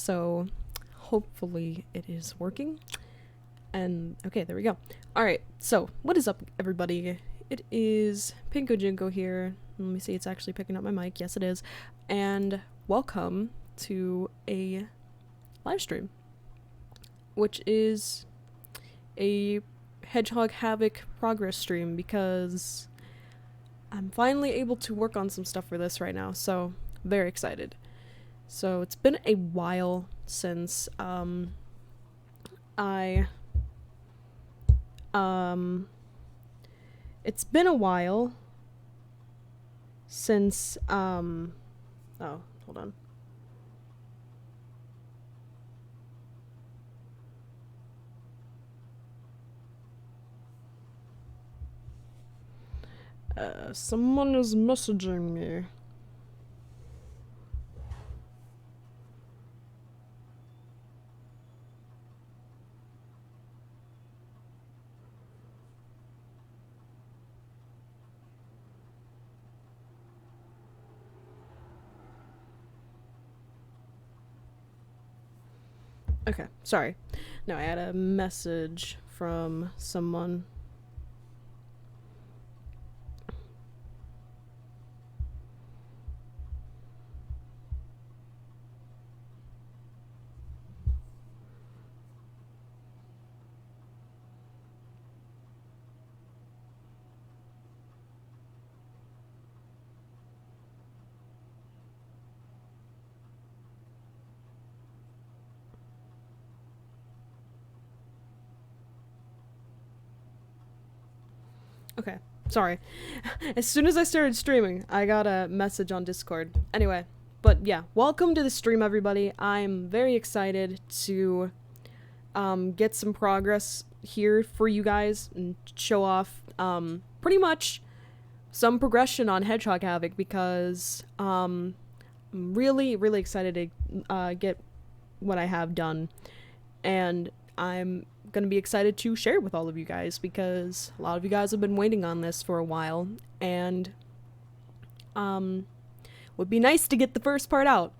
so hopefully it is working. And okay, there we go. Alright, so what is up, everybody? It is Pinko Jinko here. Let me see, it's actually picking up my mic. Yes, it is. And welcome to a live stream, which is a Hedgehog Havoc progress stream because I'm finally able to work on some stuff for this right now, so very excited. So it's been a while since it's been a while since oh, hold on. Someone is messaging me. Okay, sorry. No, I had a message from someone. Okay, sorry. As soon as I started streaming, I got a message on Discord. Anyway, but yeah, welcome to the stream, everybody. I'm very excited to get some progress here for you guys and show off pretty much some progression on Hedgehog Havoc because I'm really, really excited to get what I have done, and I'm gonna be excited to share it with all of you guys because a lot of you guys have been waiting on this for a while, and would be nice to get the first part out.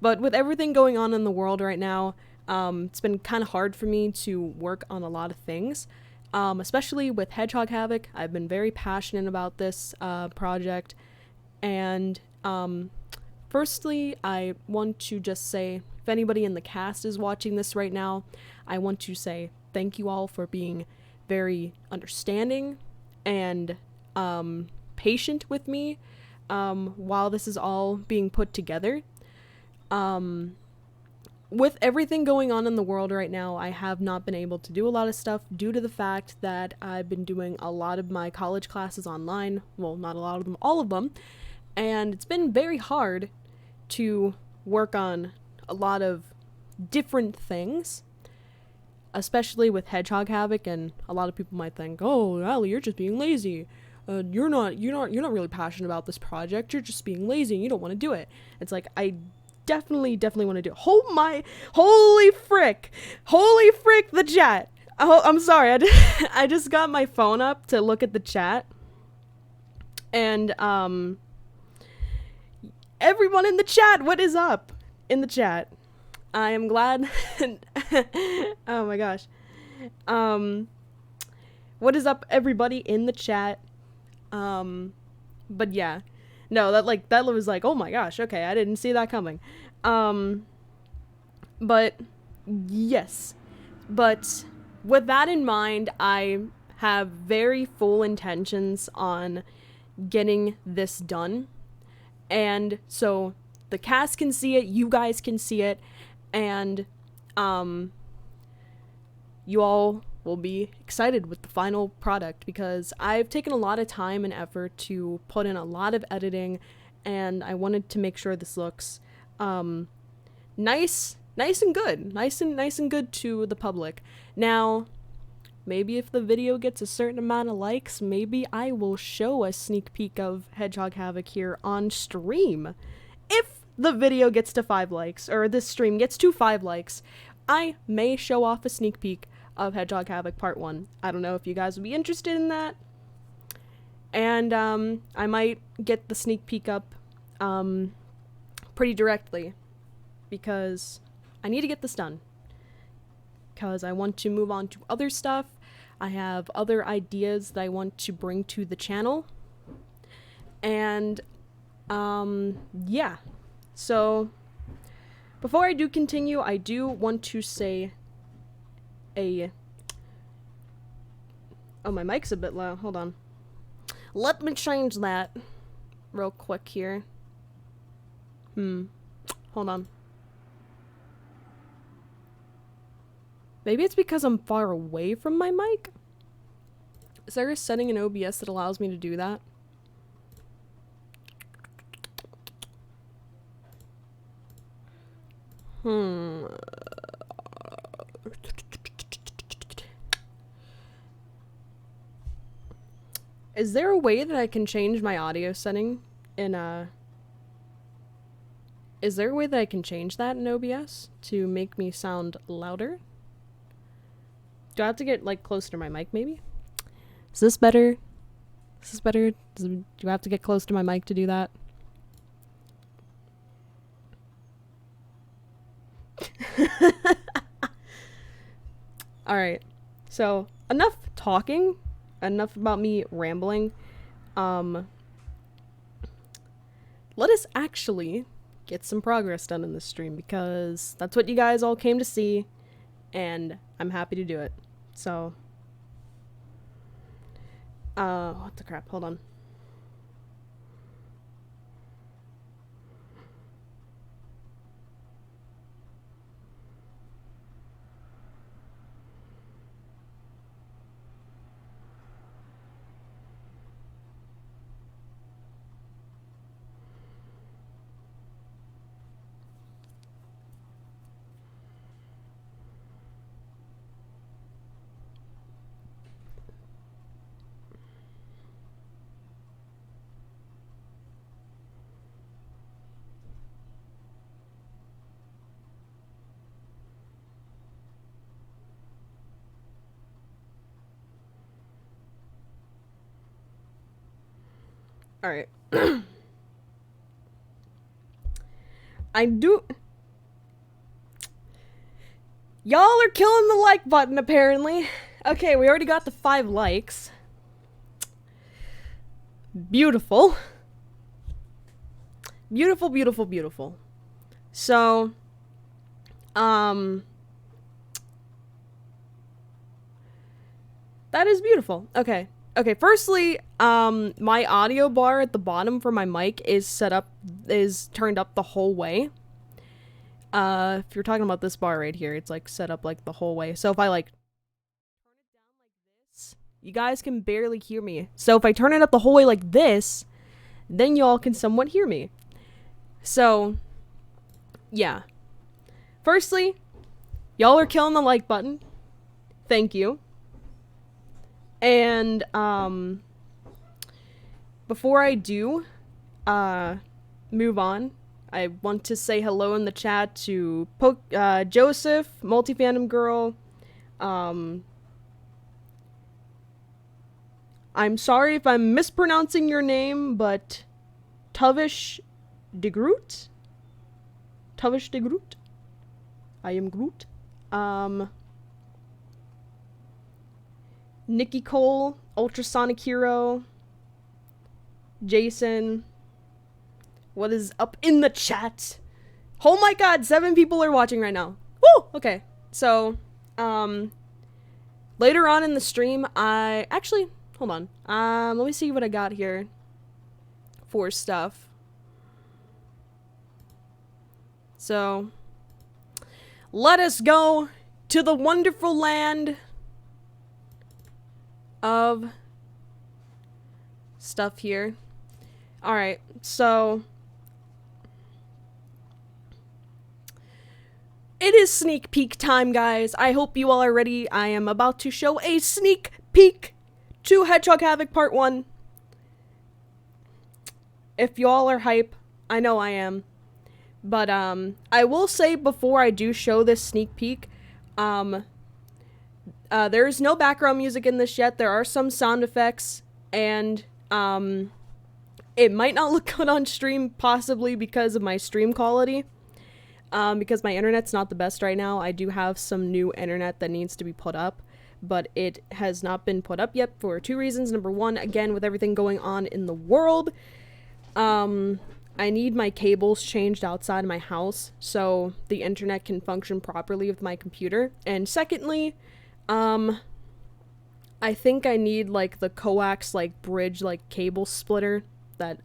But with everything going on in the world right now, it's been kind of hard for me to work on a lot of things, especially with Hedgehog Havoc. I've been very passionate about this project, and firstly, I want to just say, if anybody in the cast is watching this right now, I want to say thank you all for being very understanding and patient with me while this is all being put together. With everything going on in the world right now, I have not been able to do a lot of stuff due to the fact that I've been doing a lot of my college classes online. Well, not a lot of them, all of them. And it's been very hard to work on a lot of different things, especially with Hedgehog Havoc, and a lot of people might think, "Oh, Allie, you're just being lazy. You're not really passionate about this project. You're just being lazy and you don't want to do it." It's like, I definitely want to do it. Holy frick, the chat. Oh, I'm sorry. I just got my phone up to look at the chat, and everyone in the chat, what is up in the chat? I am glad. Oh my gosh. What is up, everybody in the chat? But yeah. No, that was like, oh my gosh, okay, I didn't see that coming. But yes. But with that in mind, I have very full intentions on getting this done. And so the cast can see it, you guys can see it, and you all will be excited with the final product because I've taken a lot of time and effort to put in a lot of editing, and I wanted to make sure this looks nice and good to the public. Now, maybe if the video gets a certain amount of likes, maybe I will show a sneak peek of Hedgehog Havoc here on stream. If the video gets to 5 likes, or this stream gets to 5 likes, I may show off a sneak peek of Hedgehog Havoc Part 1. I don't know if you guys would be interested in that. And I might get the sneak peek up pretty directly because I need to get this done. Because I want to move on to other stuff. I have other ideas that I want to bring to the channel. And, yeah. So, before I do continue, I do want to say Oh, my mic's a bit low. Hold on. Let me change that real quick here. Hold on. Maybe it's because I'm far away from my mic? Is there a setting in OBS that allows me to do that? Is there a way that I can change my audio setting in Is there a way that I can change that in OBS to make me sound louder? Do I have to get, like, closer to my mic, maybe? Is this better? Is this better? Do I have to get close to my mic to do that? Alright. So, enough talking. Enough about me rambling. Let us actually get some progress done in this stream, because that's what you guys all came to see, and I'm happy to do it. So, what the crap? Hold on. Alright. Y'all are killing the like button, apparently. Okay, we already got the 5 likes. Beautiful. Beautiful, beautiful, beautiful. So, that is beautiful. Okay. Okay, firstly, my audio bar at the bottom for my mic is turned up the whole way. If you're talking about this bar right here, it's like set up like the whole way. So if I like turn it down like this, you guys can barely hear me. So if I turn it up the whole way like this, then y'all can somewhat hear me. So, yeah. Firstly, y'all are killing the like button. Thank you. And, before I do, move on, I want to say hello in the chat to Joseph, Multifandom Girl. I'm sorry if I'm mispronouncing your name, but Tavish de Groot? Tavish de Groot? I am Groot. Nikki Cole, Ultrasonic Hero, Jason. What is up in the chat? Oh my god, 7 people are watching right now. Woo! Okay, so, later on in the stream, actually, hold on. Let me see what I got here for stuff. So, let us go to the wonderful land of stuff here. Alright, so it is sneak peek time, guys. I hope you all are ready. I am about to show a sneak peek to Hedgehog Havoc Part 1. If y'all are hype, I know I am. But, I will say before I do show this sneak peek, there's no background music in this yet. There are some sound effects, and, it might not look good on stream, possibly because of my stream quality. because my internet's not the best right now. I do have some new internet that needs to be put up, but it has not been put up yet for two reasons. Number one, again, with everything going on in the world, I need my cables changed outside my house so the internet can function properly with my computer. And secondly, I think I need, like, the coax, like, bridge, like, cable splitter that,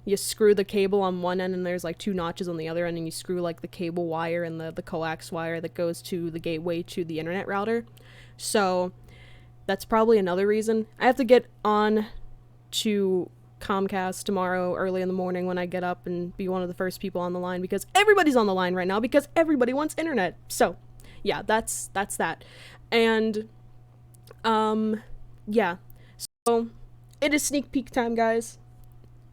you screw the cable on one end and there's, like, two notches on the other end, and you screw, like, the cable wire and the coax wire that goes to the gateway to the internet router. So, that's probably another reason. I have to get on to Comcast tomorrow early in the morning when I get up and be one of the first people on the line, because everybody's on the line right now because everybody wants internet. So, yeah, that's that. And, yeah. So, it is sneak peek time, guys.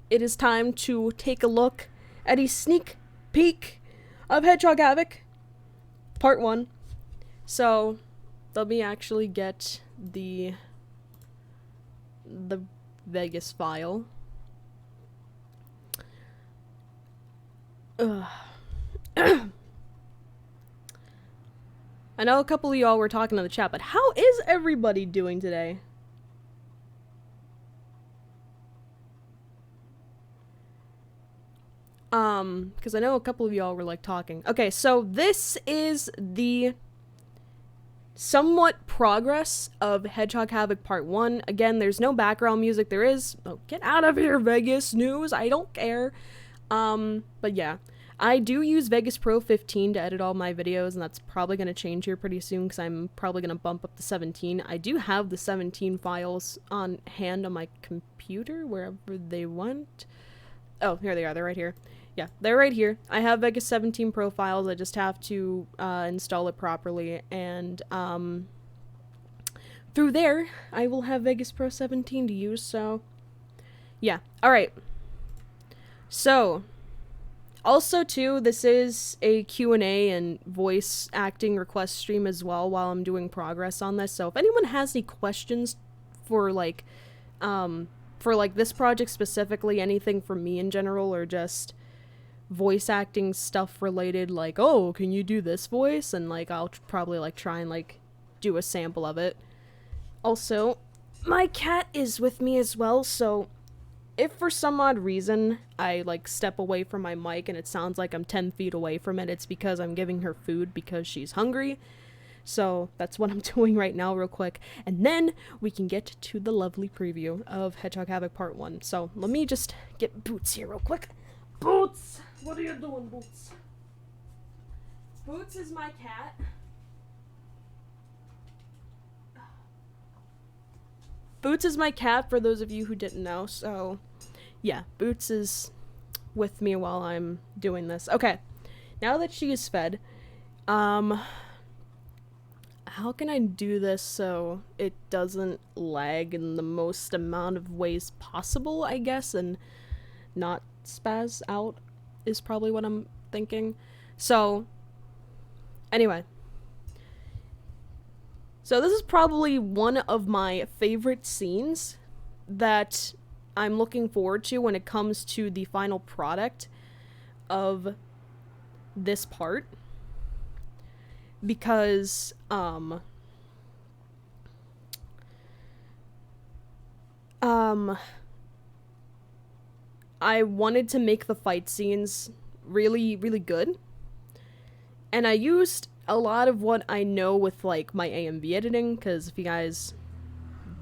It is time to take a look at a sneak peek of Hedgehog Havoc, Part 1. So, let me actually get the Vegas file. Ugh. I know a couple of y'all were talking in the chat, but how is everybody doing today? Because I know a couple of y'all were, like, talking. Okay, so this is the somewhat progress of Hedgehog Havoc Part 1. Again, there's no background music. There is... Oh, get out of here, Vegas News. I don't care. But yeah. I do use Vegas Pro 15 to edit all my videos, and that's probably going to change here pretty soon because I'm probably going to bump up to 17. I do have the 17 files on hand on my computer, wherever they went. Oh, here they are. They're right here. Yeah, they're right here. I have Vegas 17 profiles. I just have to install it properly, and through there, I will have Vegas Pro 17 to use, so yeah. Alright. So, also, too, this is a Q&A and voice acting request stream as well while I'm doing progress on this, so if anyone has any questions for, like, this project specifically, anything from me in general, or just voice acting stuff related, like, oh, can you do this voice? And, like, I'll probably, like, try and, like, do a sample of it. Also, my cat is with me as well, so if for some odd reason I, like, step away from my mic and it sounds like I'm 10 feet away from it, it's because I'm giving her food because she's hungry. So that's what I'm doing right now real quick. And then we can get to the lovely preview of Hedgehog Havoc Part 1. So let me just get Boots here real quick. Boots! What are you doing, Boots? Boots is my cat. Boots is my cat, for those of you who didn't know. So, yeah, Boots is with me while I'm doing this. Okay, now that she is fed, how can I do this so it doesn't lag in the most amount of ways possible, I guess, and not spaz out is probably what I'm thinking. So, anyway. So this is probably one of my favorite scenes that I'm looking forward to when it comes to the final product of this part. Because, I wanted to make the fight scenes really, really good. And I used a lot of what I know with, like, my AMV editing, because if you guys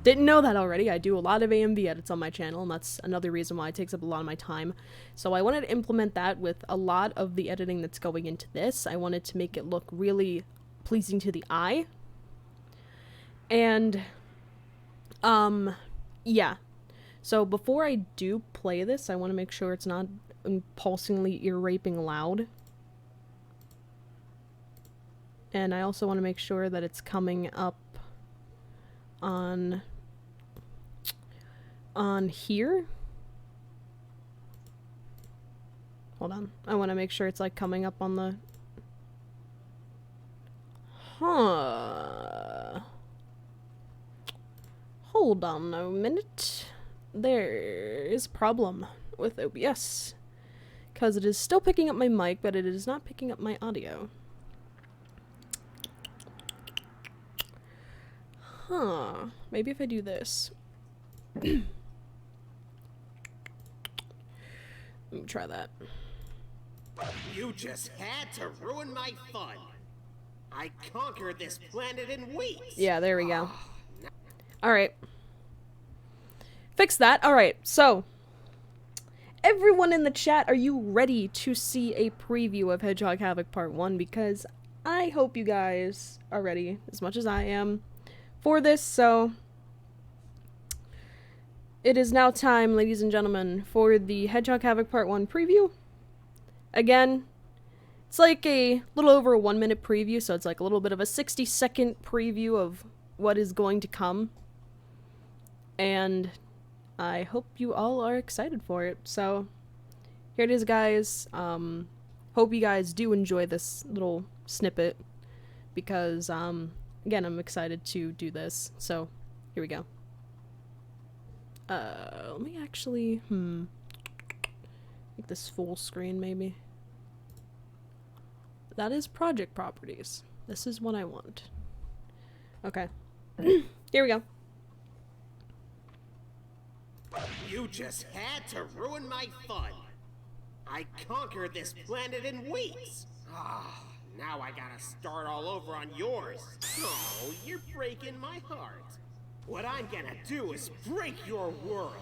didn't know that already, I do a lot of AMV edits on my channel, and that's another reason why it takes up a lot of my time. So I wanted to implement that with a lot of the editing that's going into this. I wanted to make it look really pleasing to the eye. And, yeah. So before I do play this, I want to make sure it's not impulsively ear-raping loud. And I also want to make sure that it's coming up on here. Hold on. I want to make sure it's, like, coming up on the... Huh. Hold on a minute. There is a problem with OBS. because it is still picking up my mic, but it is not picking up my audio. Huh. Maybe if I do this. Let me try that. You just had to ruin my fun. I conquered this planet in weeks. Yeah, there we go. Alright. Fix that. Alright, so. Everyone in the chat, are you ready to see a preview of Hedgehog Havoc Part 1? Because I hope you guys are ready, as much as I am, for this, so it is now time, ladies and gentlemen, for the Hedgehog Havoc Part 1 preview. Again, it's like a little over a 1 minute preview, so it's like a little bit of a 60-second preview of what is going to come. And I hope you all are excited for it. So here it is, guys. Hope you guys do enjoy this little snippet, because again, I'm excited to do this. So here we go. Let me actually make this full screen, maybe. That is project properties. This is what I want. Okay. Here we go. You just had to ruin my fun. I conquered this planet in weeks. Now I gotta start all over on yours. Oh, you're breaking my heart. What I'm gonna do is break your world.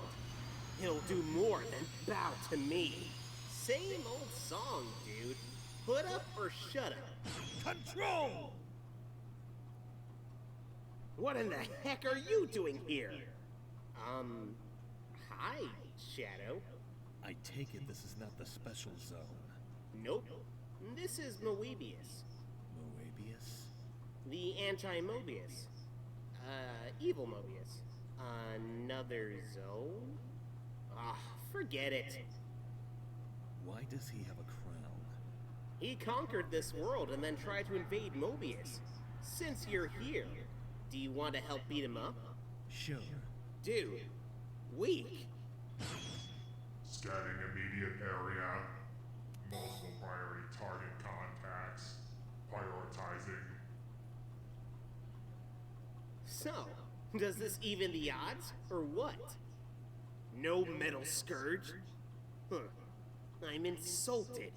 He'll do more than bow to me. Same old song, dude. Put up or shut up. Control! What in the heck are you doing here? Hi, Shadow. I take it this is not the special zone. Nope. This is Moebius. Moebius? The anti-Mobius. Evil Mobius. Another zone? Forget it. Why does he have a crown? He conquered this world and then tried to invade Mobius. Since you're here, do you want to help beat him up? Sure. Dude, weak. Scanning immediate area. Multiple priority target contacts. Prioritizing. So, does this even the odds, or what? No metal scourge? Huh. I'm insulted.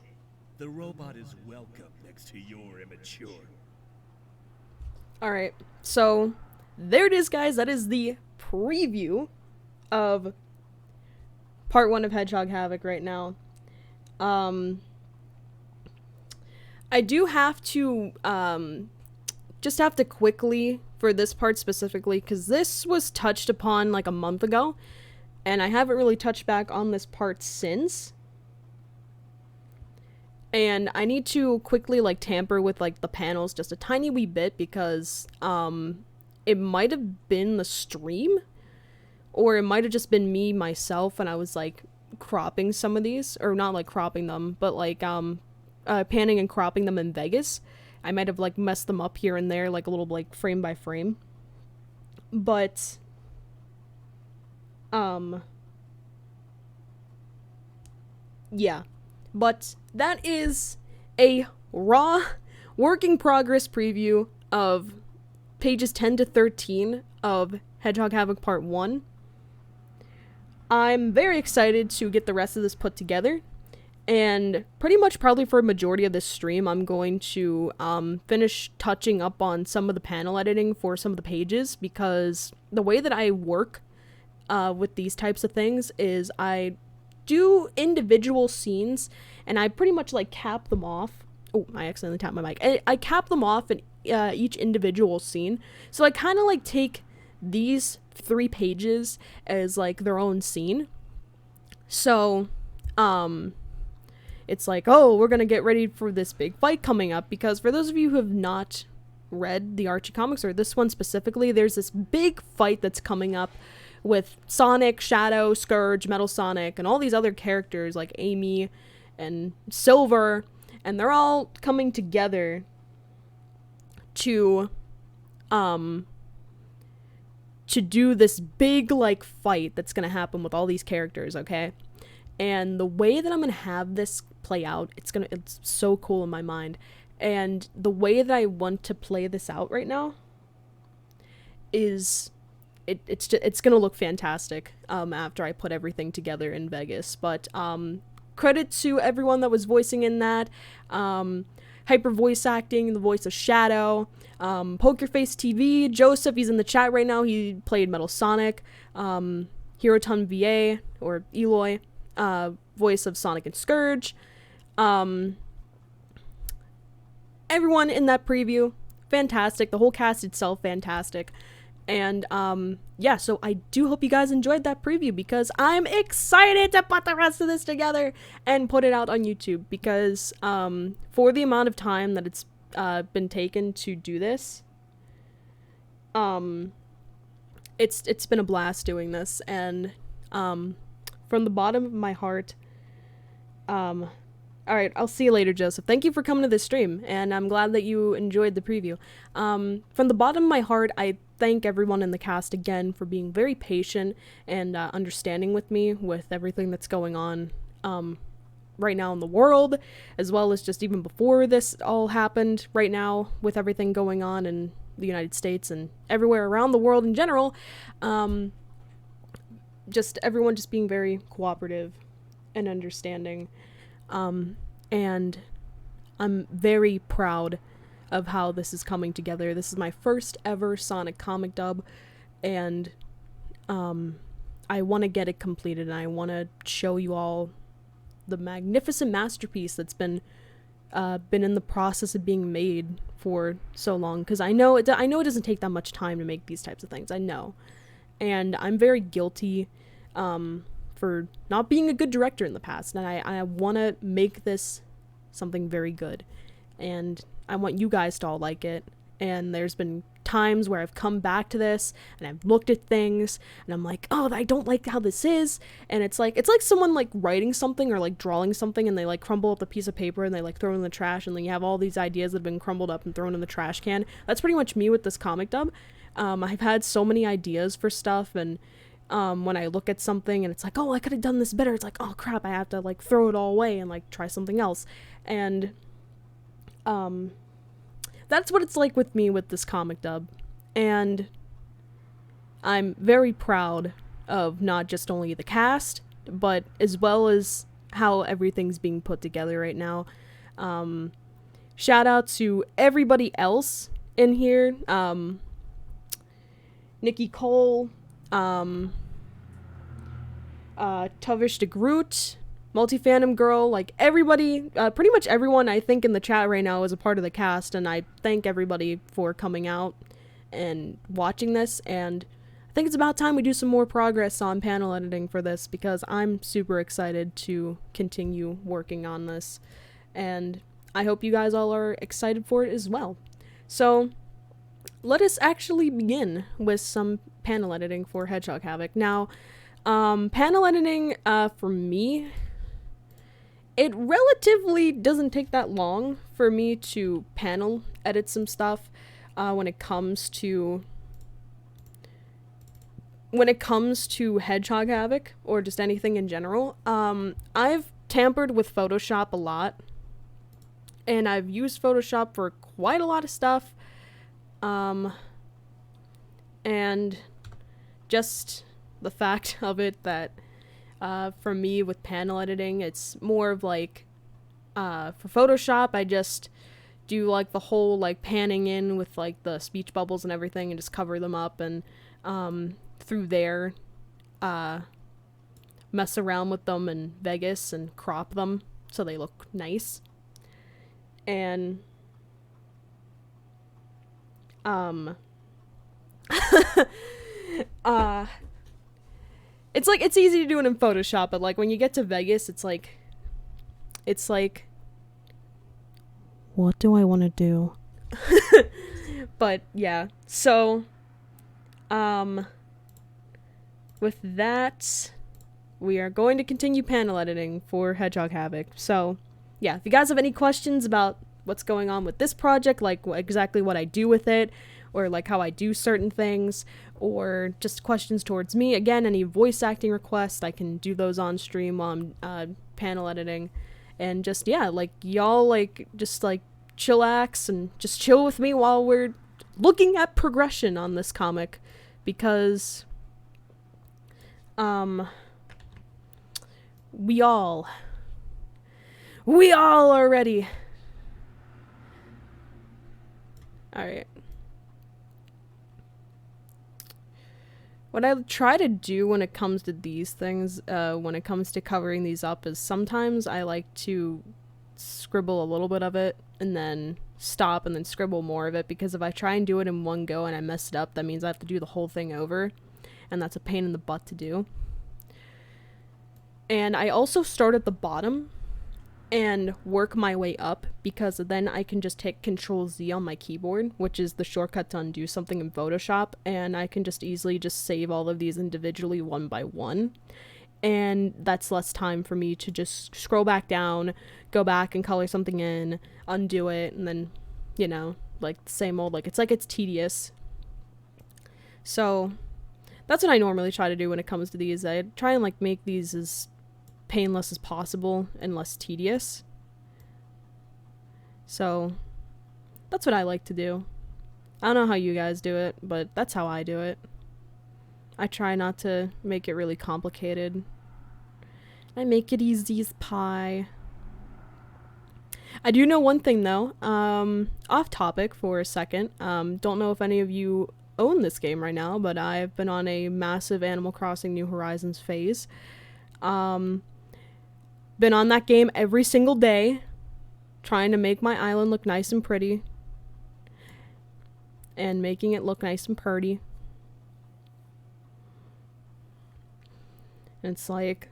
The robot is welcome next to your immature. Alright, so there it is, guys. That is the preview of Part 1 of Hedgehog Havoc right now. I do have to, just have to quickly, for this part specifically, because this was touched upon like a month ago, and I haven't really touched back on this part since. And I need to quickly like tamper with like the panels just a tiny wee bit, because it might have been the stream, or it might have just been me myself, and I was like cropping some of these, or not like cropping them, but like panning and cropping them in Vegas. I might have like messed them up here and there, like a little like frame by frame. But yeah. But that is a raw work in progress preview of pages 10 to 13 of Hedgehog Havoc Part 1. I'm very excited to get the rest of this put together, and pretty much probably for a majority of this stream I'm going to finish touching up on some of the panel editing for some of the pages, because the way that I work with these types of things is I do individual scenes, and I pretty much like cap them off. Oh, I accidentally tapped my mic. I cap them off in each individual scene. So I kind of like take these 3 pages as like their own scene. So, it's like, oh, we're gonna get ready for this big fight coming up, because for those of you who have not read the Archie comics, or this one specifically, there's this big fight that's coming up with Sonic, Shadow, Scourge, Metal Sonic, and all these other characters like Amy and Silver, and they're all coming together to do this big like fight that's gonna happen with all these characters, okay? And the way that I'm gonna have this play out, it's so cool in my mind. And the way that I want to play this out right now is it's gonna look fantastic after I put everything together in Vegas. But credit to everyone that was voicing in that. Hyper voice acting, the voice of Shadow, Poker Face TV, Joseph, he's in the chat right now, he played Metal Sonic, Hiroton VA, or Eloy, voice of Sonic and Scourge, everyone in that preview, fantastic, the whole cast itself, fantastic. And yeah, so I do hope you guys enjoyed that preview, because I'm excited to put the rest of this together and put it out on YouTube, because for the amount of time that it's been taken to do this, it's been a blast doing this. And from the bottom of my heart, alright, I'll see you later, Joseph. Thank you for coming to this stream, and I'm glad that you enjoyed the preview. From the bottom of my heart, I thank everyone in the cast again for being very patient and understanding with me with everything that's going on right now in the world, as well as just even before this all happened, right now with everything going on in the United States and everywhere around the world in general. Just everyone just being very cooperative and understanding. And I'm very proud of how this is coming together. This is my first ever Sonic comic dub, and I want to get it completed, and I want to show you all the magnificent masterpiece that's been in the process of being made for so long, because I know it doesn't take that much time to make these types of things, I know, and I'm very guilty for not being a good director in the past, and I want to make this something very good, and I want you guys to all like it. And there's been times where I've come back to this and I've looked at things and I'm like, oh, I don't like how this is, and it's like someone like writing something or like drawing something, and they like crumble up a piece of paper and they like throw it in the trash, and then you have all these ideas that have been crumbled up and thrown in the trash can. That's pretty much me with this comic dub. I've had so many ideas for stuff, and when I look at something and it's like, oh, I could have done this better, it's like, oh crap, I have to like throw it all away and like try something else. And that's what it's like with me with this comic dub. And I'm very proud of not just only the cast, but as well as how everything's being put together right now. Shout out to everybody else in here. Nikki Cole, Tuvish de Groot, Multi-Phantom Girl, like everybody, pretty much everyone I think in the chat right now is a part of the cast, and I thank everybody for coming out and watching this, and I think it's about time we do some more progress on panel editing for this, because I'm super excited to continue working on this, and I hope you guys all are excited for it as well. So, let us actually begin with some panel editing for Hedgehog Havoc. Now, panel editing, for me, it relatively doesn't take that long for me to panel edit some stuff when it comes to Hedgehog Havoc, or just anything in general. I've tampered with Photoshop a lot, and I've used Photoshop for quite a lot of stuff, and just the fact of it that for me with panel editing, it's more of like, for Photoshop, I just do like the whole like panning in with like the speech bubbles and everything, and just cover them up, and through there mess around with them in Vegas and crop them so they look nice. And it's like, it's easy to do it in Photoshop, but like when you get to Vegas, it's like, what do I want to do? But yeah, so with that, we are going to continue panel editing for Hedgehog Havoc. So yeah, if you guys have any questions about what's going on with this project, like exactly what I do with it, or like how I do certain things, or just questions towards me. Again, any voice acting requests, I can do those on stream while I'm panel editing. And just, yeah, like, y'all, like, just, like, chillax and just chill with me while we're looking at progression on this comic. Because, we all are ready. Alright. What I try to do when it comes to these things, when it comes to covering these up, is sometimes I like to scribble a little bit of it and then stop and then scribble more of it, because if I try and do it in one go and I mess it up, that means I have to do the whole thing over, and that's a pain in the butt to do. And I also start at the bottom and work my way up, because then I can just hit Control Z on my keyboard, which is the shortcut to undo something in Photoshop, and I can just easily just save all of these individually one by one. And that's less time for me to just scroll back down, go back and color something in, undo it, and then, you know, like the same old, like, it's tedious. So that's what I normally try to do when it comes to these. I try and like make these as painless as possible and less tedious. So that's what I like to do. I don't know how you guys do it, but that's how I do it. I try not to make it really complicated. I make it easy as pie. I do know one thing though, off topic for a second. Don't know if any of you own this game right now, but I've been on a massive Animal Crossing New Horizons phase. Been on that game every single day, trying to make my island look nice and pretty, and making it look nice and purty. And it's like,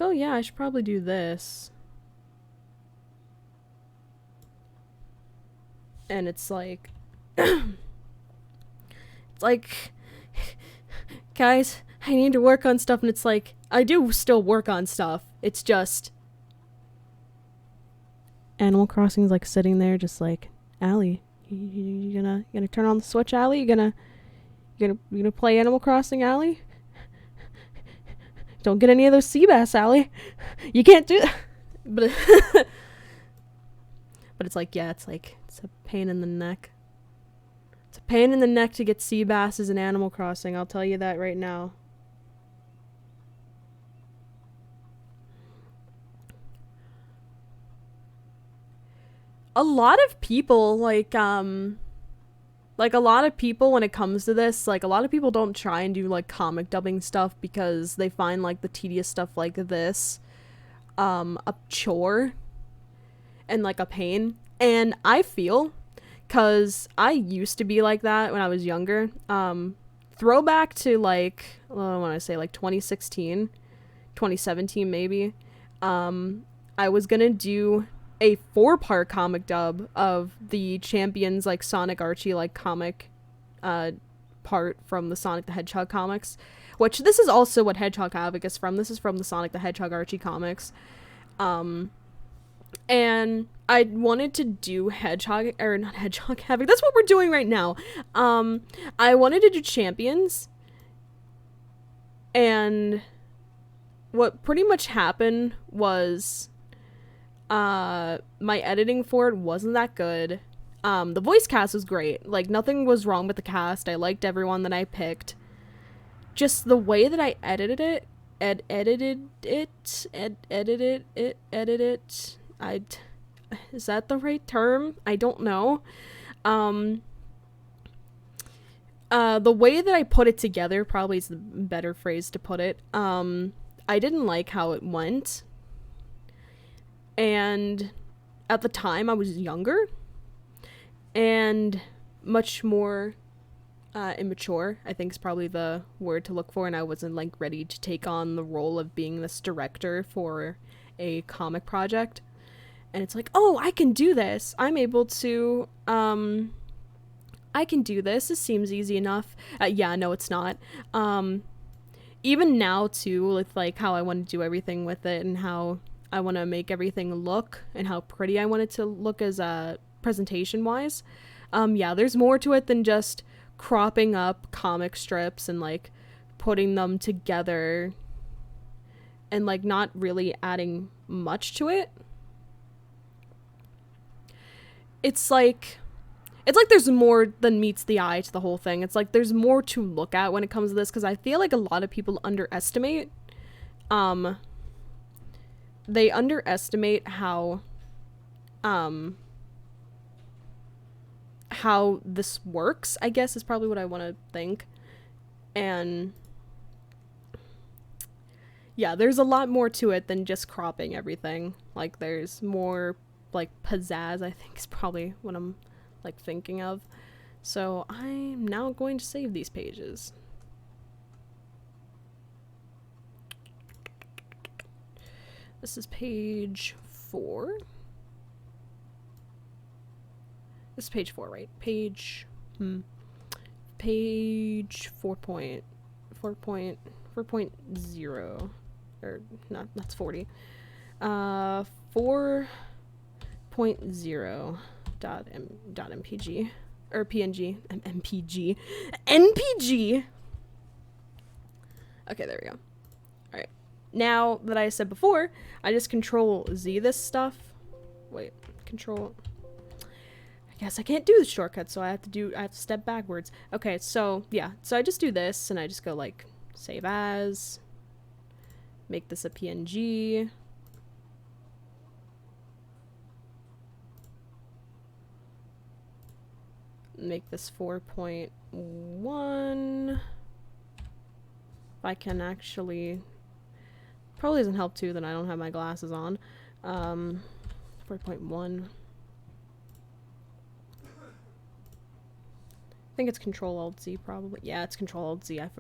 oh yeah, I should probably do this. And it's like, it's like, guys, I need to work on stuff, and it's like, I do still work on stuff. It's just Animal Crossing's like sitting there just like, Allie, you gonna turn on the Switch, Allie? You gonna play Animal Crossing, Allie? Don't get any of those sea bass, Allie. You can't do that. But but it's like, yeah, it's a pain in the neck. It's a pain in the neck to get sea basses in Animal Crossing, I'll tell you that right now. A lot of people, like a lot of people when it comes to this, like, a lot of people don't try and do, like, comic dubbing stuff because they find, like, the tedious stuff like this, a chore and, like, a pain. And I feel, because I used to be like that when I was younger, throwback to, like, I want to say, like, 2016, 2017 maybe, I was gonna do a 4-part comic dub of the Champions, like, Sonic Archie, like, comic part from the Sonic the Hedgehog comics, which this is also what Hedgehog Havoc is from. This is from the Sonic the Hedgehog Archie comics. And I wanted to do not Hedgehog Havoc, that's what we're doing right now. I wanted to do Champions, and what pretty much happened was my editing for it wasn't that good. The voice cast was great. Like, nothing was wrong with the cast. I liked everyone that I picked. Just the way that I edited it, is that the right term? I don't know. The way that I put it together probably is the better phrase to put it. I didn't like how it went. And at the time I was younger and much more immature, I think is probably the word to look for, and I wasn't, like, ready to take on the role of being this director for a comic project. And it's like, oh, I can do this. I'm able to, I can do this. This seems easy enough. Yeah, no, it's not. Even now, too, with, like, how I want to do everything with it and how I want to make everything look and how pretty I want it to look as presentation-wise. Yeah, there's more to it than just cropping up comic strips and like putting them together and like not really adding much to it. It's like there's more than meets the eye to the whole thing. It's like there's more to look at when it comes to this, because I feel like a lot of people underestimate they underestimate how this works, I guess, is probably what I want to think. And yeah, there's a lot more to it than just cropping everything. Like there's more like pizzazz, I think, is probably what I'm like thinking of. So I'm now going to save these pages. This is page 4. This is page 4, right? Page 4.0, or not, that's 40. 4.0 dot mpg or png mpg npg. Okay, there we go. All right, now that I said before, I just control Z this stuff. Wait, control. I guess I can't do the shortcut, so I have to step backwards. Okay, so yeah, so I just do this and I just go like save as, make this a PNG. Make this 4.1. If I can actually, probably doesn't help too that I don't have my glasses on. 4.1. I think it's Control Alt Z probably. Yeah, it's Control Alt Z. I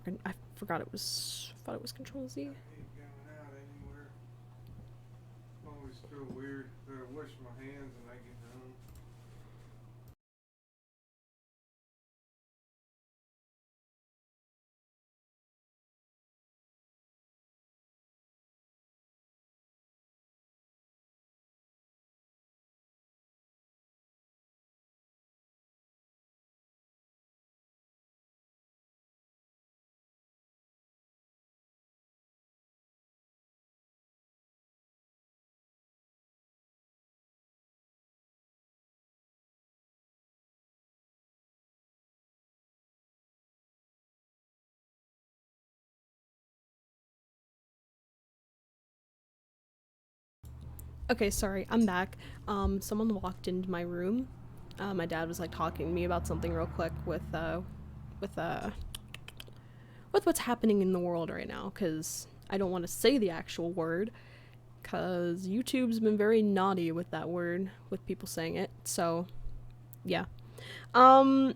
forgot it was. I thought it was Control Z. I ain't going out anywhere. I always feel weird. Better wash my hands when I get home. Okay, sorry, I'm back. Someone walked into my room. My dad was like talking to me about something real quick with what's happening in the world right now, because I don't want to say the actual word, because YouTube's been very naughty with that word, with people saying it. So, yeah. The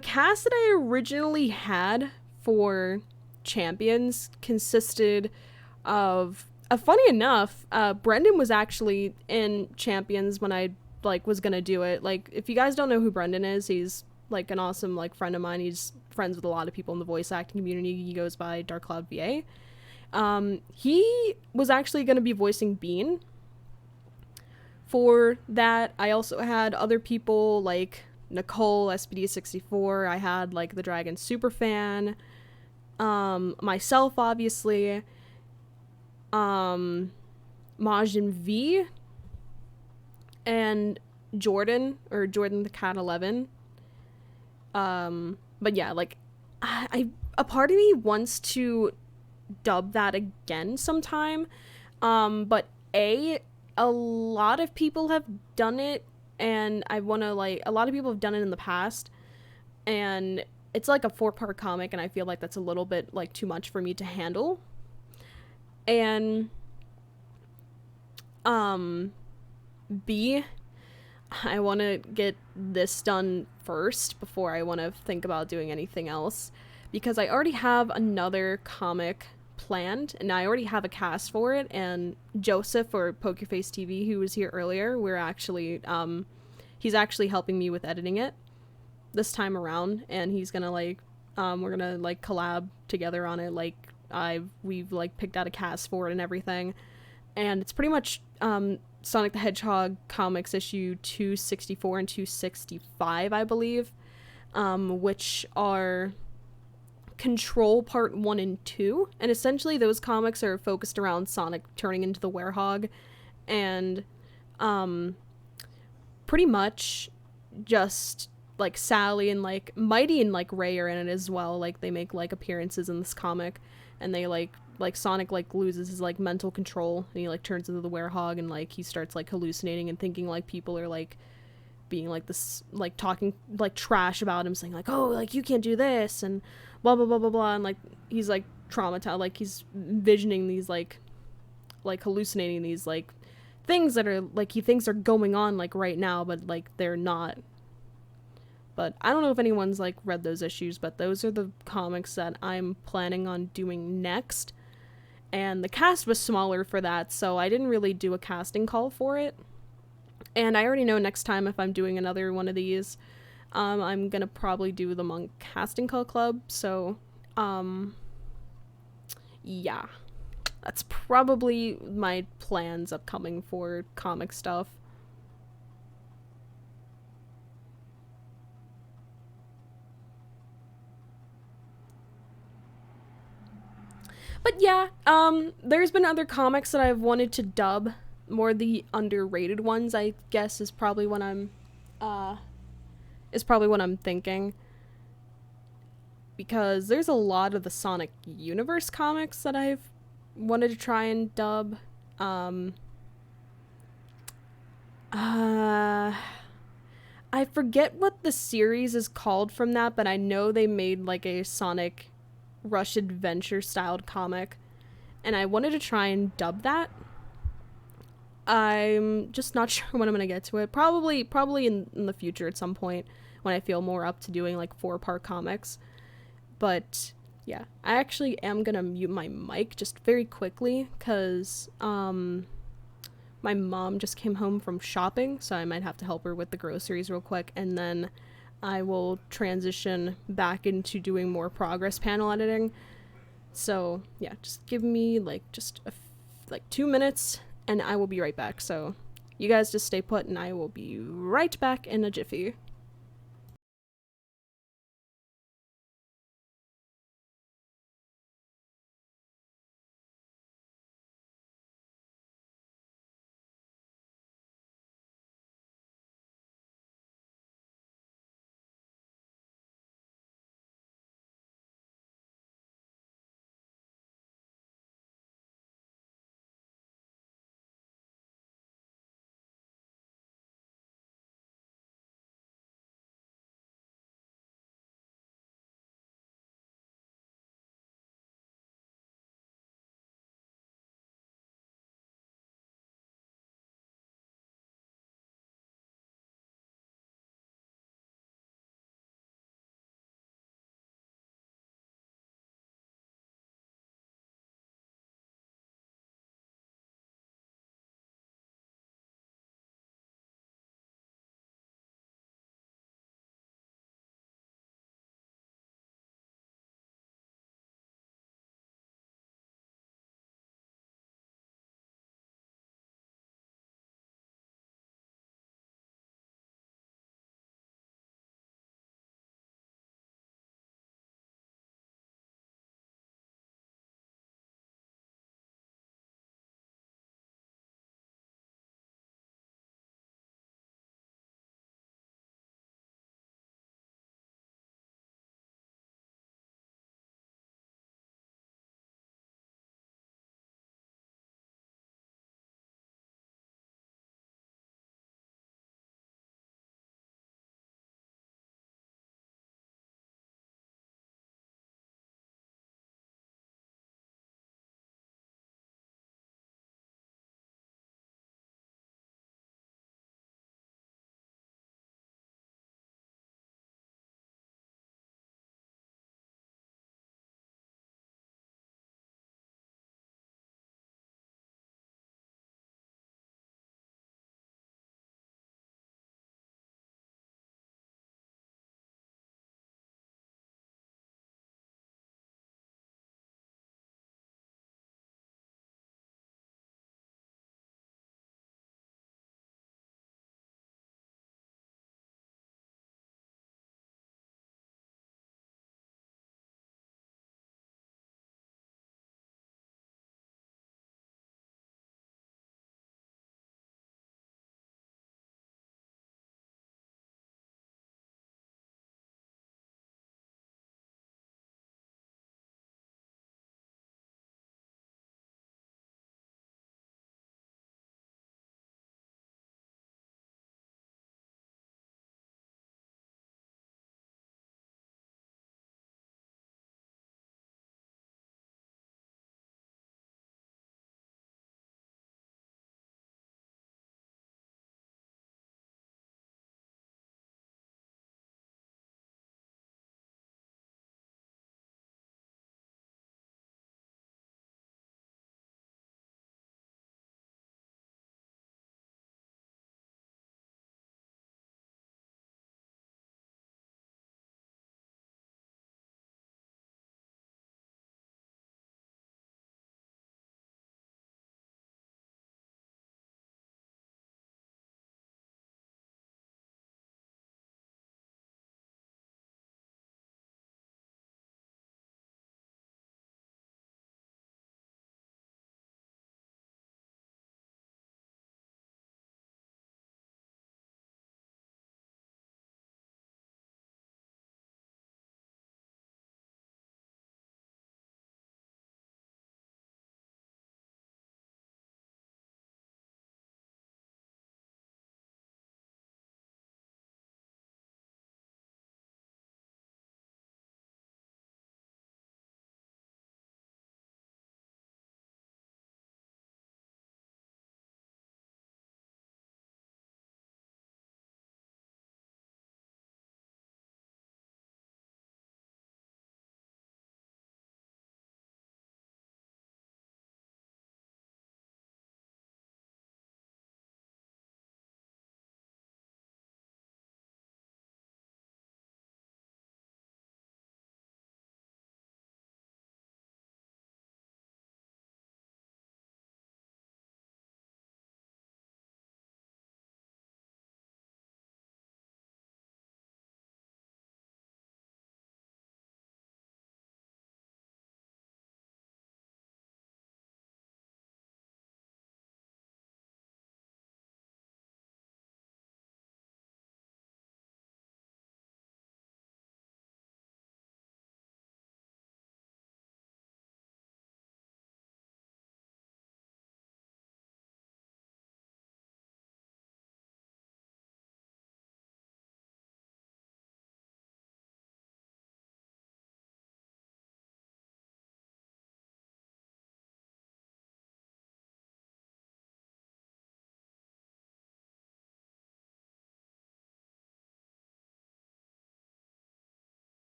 cast that I originally had for Champions consisted of, funny enough, Brendan was actually in Champions when I like was gonna do it. Like, if you guys don't know who Brendan is, he's like an awesome like friend of mine. He's friends with a lot of people in the voice acting community. He goes by Dark Cloud VA. He was actually gonna be voicing Bean for that. I also had other people like Nicole, SPD64. I had like the Dragon Superfan, myself, obviously, Majin V, and Jordan the Cat 11. But yeah, like a part of me wants to dub that again sometime. But a lot of people have done it, and I want to like, a lot of people have done it in the past, and it's like a 4-part comic, and I feel like that's a little bit like too much for me to handle. And B, I want to get this done first before I want to think about doing anything else, because I already have another comic planned and I already have a cast for it. And Joseph, or Pokerface TV, who was here earlier, we're actually he's actually helping me with editing it this time around, and he's gonna like we're gonna like collab together on it. Like we've like picked out a cast for it and everything, and it's pretty much Sonic the Hedgehog comics issue 264 and 265, I believe, which are Control Part 1 and 2. And essentially, those comics are focused around Sonic turning into the Werehog. And pretty much just like Sally and like Mighty and like Ray are in it as well. Like they make like appearances in this comic, and they like Sonic like loses his like mental control, and he like turns into the Werehog, and like he starts like hallucinating and thinking like people are like being like this, like talking like trash about him, saying like, oh, like you can't do this and blah blah blah blah blah, and like he's like traumatized, like he's envisioning these like hallucinating these like things that are like he thinks are going on like right now, but like they're not. But I don't know if anyone's like read those issues, but those are the comics that I'm planning on doing next. And the cast was smaller for that, so I didn't really do a casting call for it. And I already know next time if I'm doing another one of these, I'm gonna probably do them on Casting Call Club. So, yeah, that's probably my plans upcoming for comic stuff. But yeah, there's been other comics that I've wanted to dub, more the underrated ones, I guess, is probably what I'm thinking. Because there's a lot of the Sonic Universe comics that I've wanted to try and dub. I forget what the series is called from that, but I know they made like a Sonic Rush Adventure styled comic, and I wanted to try and dub that. I'm just not sure when I'm gonna get to it. Probably in the future at some point when I feel more up to doing like 4-part comics. But yeah, I actually am gonna mute my mic just very quickly because my mom just came home from shopping, so I might have to help her with the groceries real quick, and then I will transition back into doing more progress panel editing. So yeah, just give me like just like 2 minutes and I will be right back. So you guys just stay put and I will be right back in a jiffy.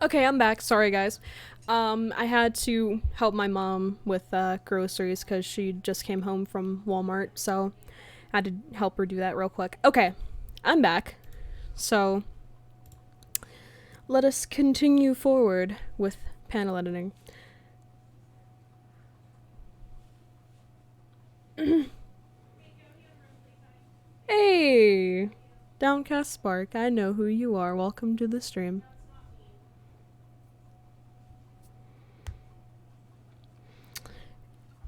Okay, I'm back. Sorry, guys. I had to help my mom with groceries because she just came home from Walmart, so I had to help her do that real quick. Okay, I'm back. So let us continue forward with panel editing. Hey! Downcast Spark, I know who you are. Welcome to the stream.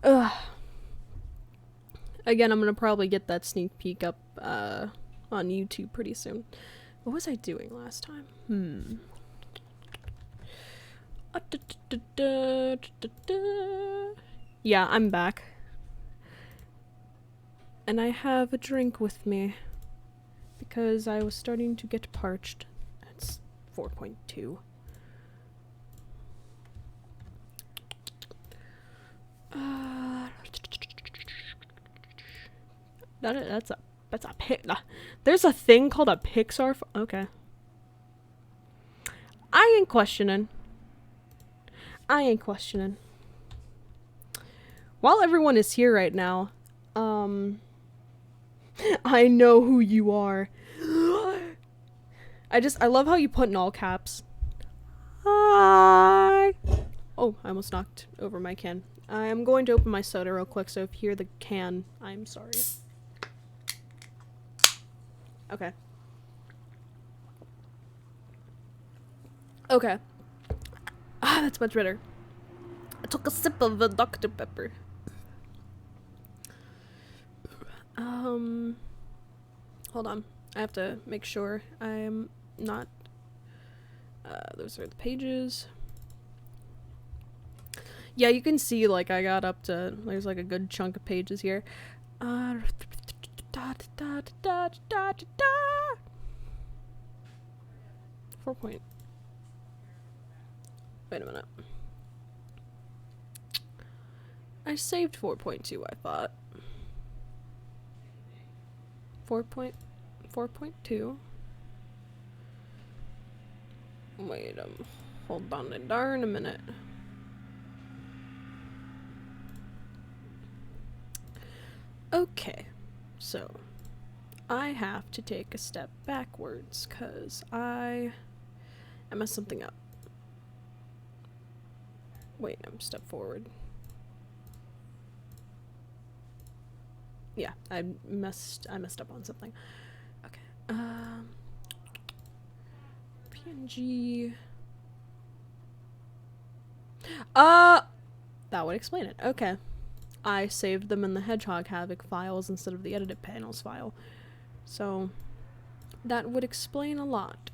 Ugh. Again, I'm gonna probably get that sneak peek up on YouTube pretty soon. What was I doing last time? Yeah, I'm back. And I have a drink with me because I was starting to get parched. It's 4.2. That's a pic. There's a thing called a Pixar. Okay. I ain't questioning. While everyone is here right now, I know who you are. I love how you put in all caps. Hi. Oh, I almost knocked over my can. I am going to open my soda real quick, so if you hear the can, I'm sorry. Okay. Okay. Ah, that's much better. I took a sip of the Dr. Pepper. Hold on. I have to make sure I'm not... those are the pages. Yeah, you can see, like, I got up to... There's, like, a good chunk of pages here. 4 point... Wait a minute. I saved 4.2, I thought. 4.2. Wait, hold on a darn a minute. Okay, so I have to take a step backwards because I messed something up. Wait, I'm step forward. Yeah, I messed up on something. Okay. PNG. That would explain it. Okay. I saved them in the Hedgehog Havoc files instead of the edited panels file. So that would explain a lot.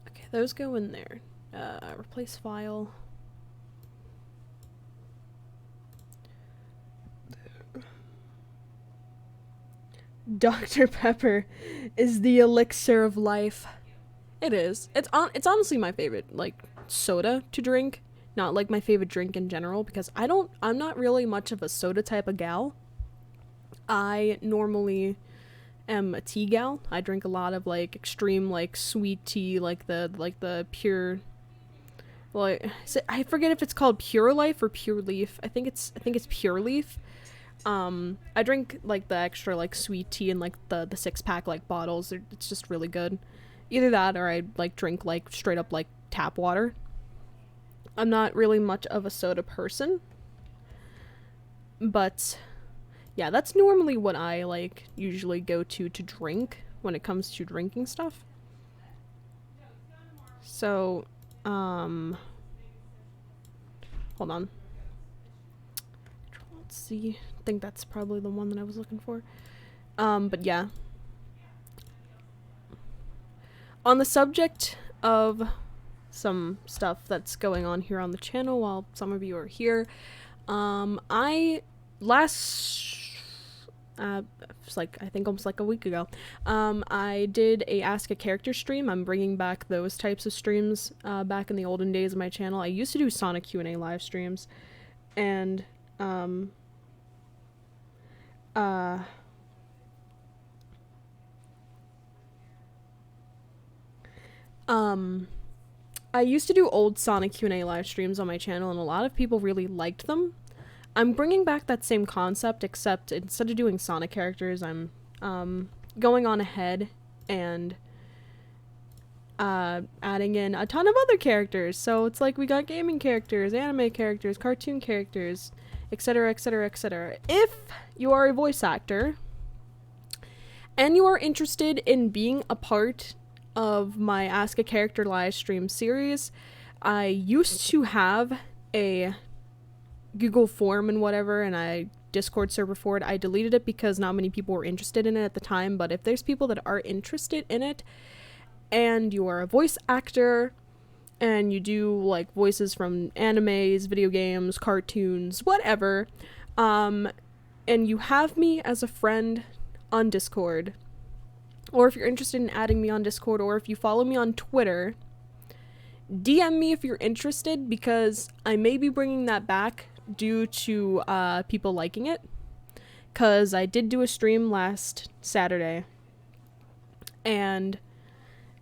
Okay, those go in there. Replace file. Dr. Pepper is the elixir of life. It is. It's honestly my favorite, like, soda to drink. Not, like, my favorite drink in general, because I'm not really much of a soda type of gal. I normally am a tea gal. I drink a lot of, like, extreme, like, sweet tea, like the pure... Like, I forget if it's called Pure Life or Pure Leaf. I think it's Pure Leaf. I drink, like, the extra, like, sweet tea in, like, the 6-pack, like, bottles. It's just really good. Either that or I, like, drink, like, straight up, like, tap water. I'm not really much of a soda person. But, yeah, that's normally what I, like, usually go to drink when it comes to drinking stuff. So, hold on. Let's see. I think that's probably the one that I was looking for. But yeah. On the subject of some stuff that's going on here on the channel while some of you are here, it's like, I think almost like a week ago, I did a Ask a Character stream. I'm bringing back those types of streams, back in the olden days of my channel. I used to do Sonic Q&A live streams, and, I used to do old Sonic Q&A live streams on my channel, and a lot of people really liked them. I'm bringing back that same concept, except instead of doing Sonic characters, I'm going on ahead and adding in a ton of other characters. So it's like we got gaming characters, anime characters, cartoon characters, etc, etc, etc. If you are a voice actor and you are interested in being a part of my Ask a Character live stream series, I used to have a Google form and whatever, and I Discord server for it. I deleted it because not many people were interested in it at the time, but if there's people that are interested in it and you are a voice actor and you do like voices from animes, video games, cartoons, whatever, and you have me as a friend on Discord, or if you're interested in adding me on Discord, or if you follow me on Twitter, DM me if you're interested, because I may be bringing that back due to people liking it, because I did do a stream last Saturday and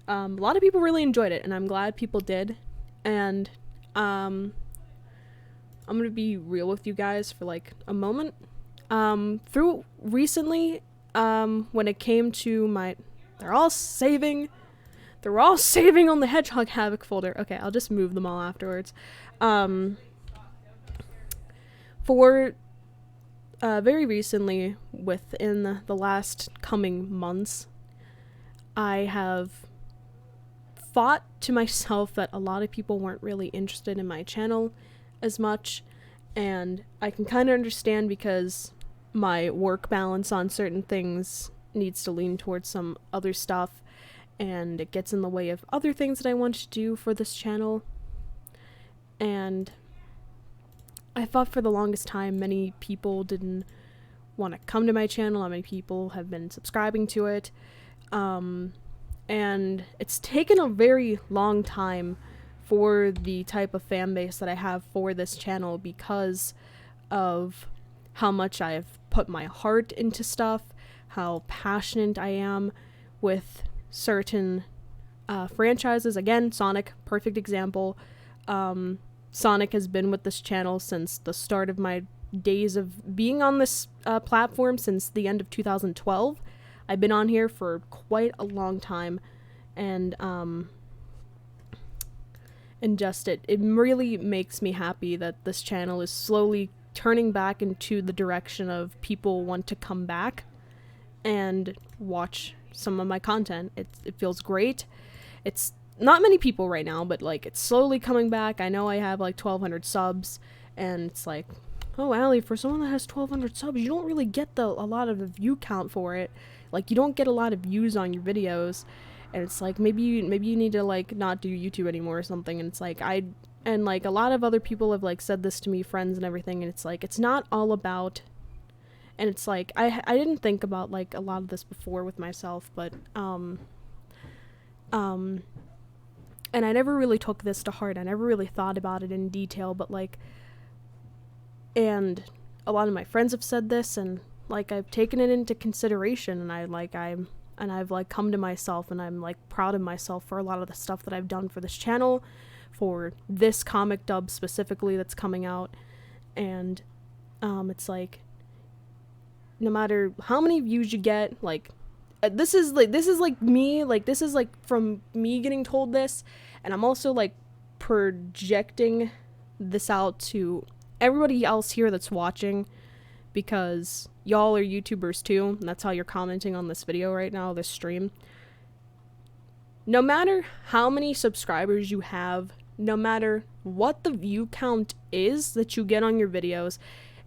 a lot of people really enjoyed it, and I'm glad people did. And I'm gonna be real with you guys for like a moment. Through recently, when it came to my, they're all saving on the Hedgehog Havoc folder. Okay, I'll just move them all afterwards. For very recently, within the last coming months, I have thought to myself that a lot of people weren't really interested in my channel as much, and I can kind of understand, because my work balance on certain things needs to lean towards some other stuff, and it gets in the way of other things that I want to do for this channel. And I thought for the longest time many people didn't want to come to my channel, not many people have been subscribing to it, and it's taken a very long time for the type of fan base that I have for this channel, because of how much I've put my heart into stuff, how passionate I am with certain franchises. Again, Sonic, perfect example. Sonic has been with this channel since the start of my days of being on this platform, since the end of 2012. I've been on here for quite a long time, and just it really makes me happy that this channel is slowly turning back into the direction of people want to come back and watch some of my content. It feels great. It's not many people right now, but like it's slowly coming back. I know I have like 1,200 subs, and it's like, oh, Allie, for someone that has 1,200 subs, you don't really get a lot of a view count for it. Like, you don't get a lot of views on your videos, and it's like, maybe you need to like not do YouTube anymore or something. And it's like, and like a lot of other people have like said this to me, friends and everything, and it's like, it's not all about, and it's like, I didn't think about like a lot of this before with myself, but and I never really took this to heart. I never really thought about it in detail, but like, and a lot of my friends have said this, and like I've taken it into consideration, and I've like come to myself, and I'm like proud of myself for a lot of the stuff that I've done for this channel, for this comic dub specifically that's coming out. And it's like, no matter how many views you get, like this is from me getting told this, and I'm also like projecting this out to everybody else here that's watching, because y'all are YouTubers too, and that's how you're commenting on this video right now, this stream. No matter how many subscribers you have, no matter what the view count is that you get on your videos,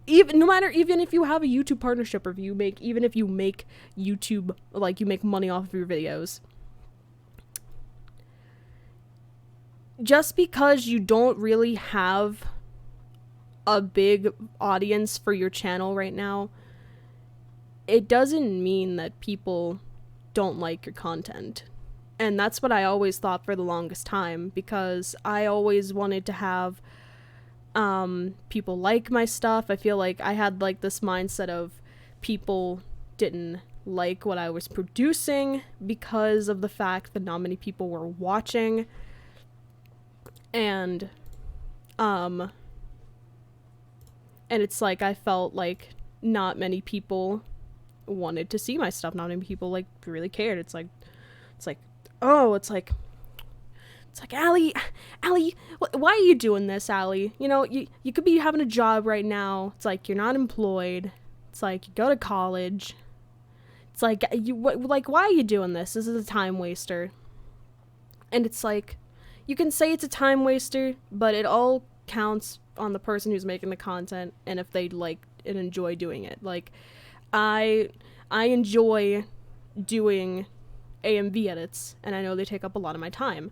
even if you have a YouTube partnership, or even if you make YouTube, like you make money off of your videos, just because you don't really have a big audience for your channel right now, it doesn't mean that people don't like your content. And that's what I always thought for the longest time, because I always wanted to have people like my stuff. I feel like I had like this mindset of people didn't like what I was producing because of the fact that not many people were watching. And it's like I felt like not many people wanted to see my stuff. Not many people like really cared. It's like Allie, why are you doing this, Allie? You know, you could be having a job right now. It's like you're not employed. It's like you go to college. It's like why are you doing this? This is a time waster. And it's like, you can say it's a time waster, but it all counts on the person who's making the content and if they like and enjoy doing it. Like, I enjoy doing AMV edits, and I know they take up a lot of my time.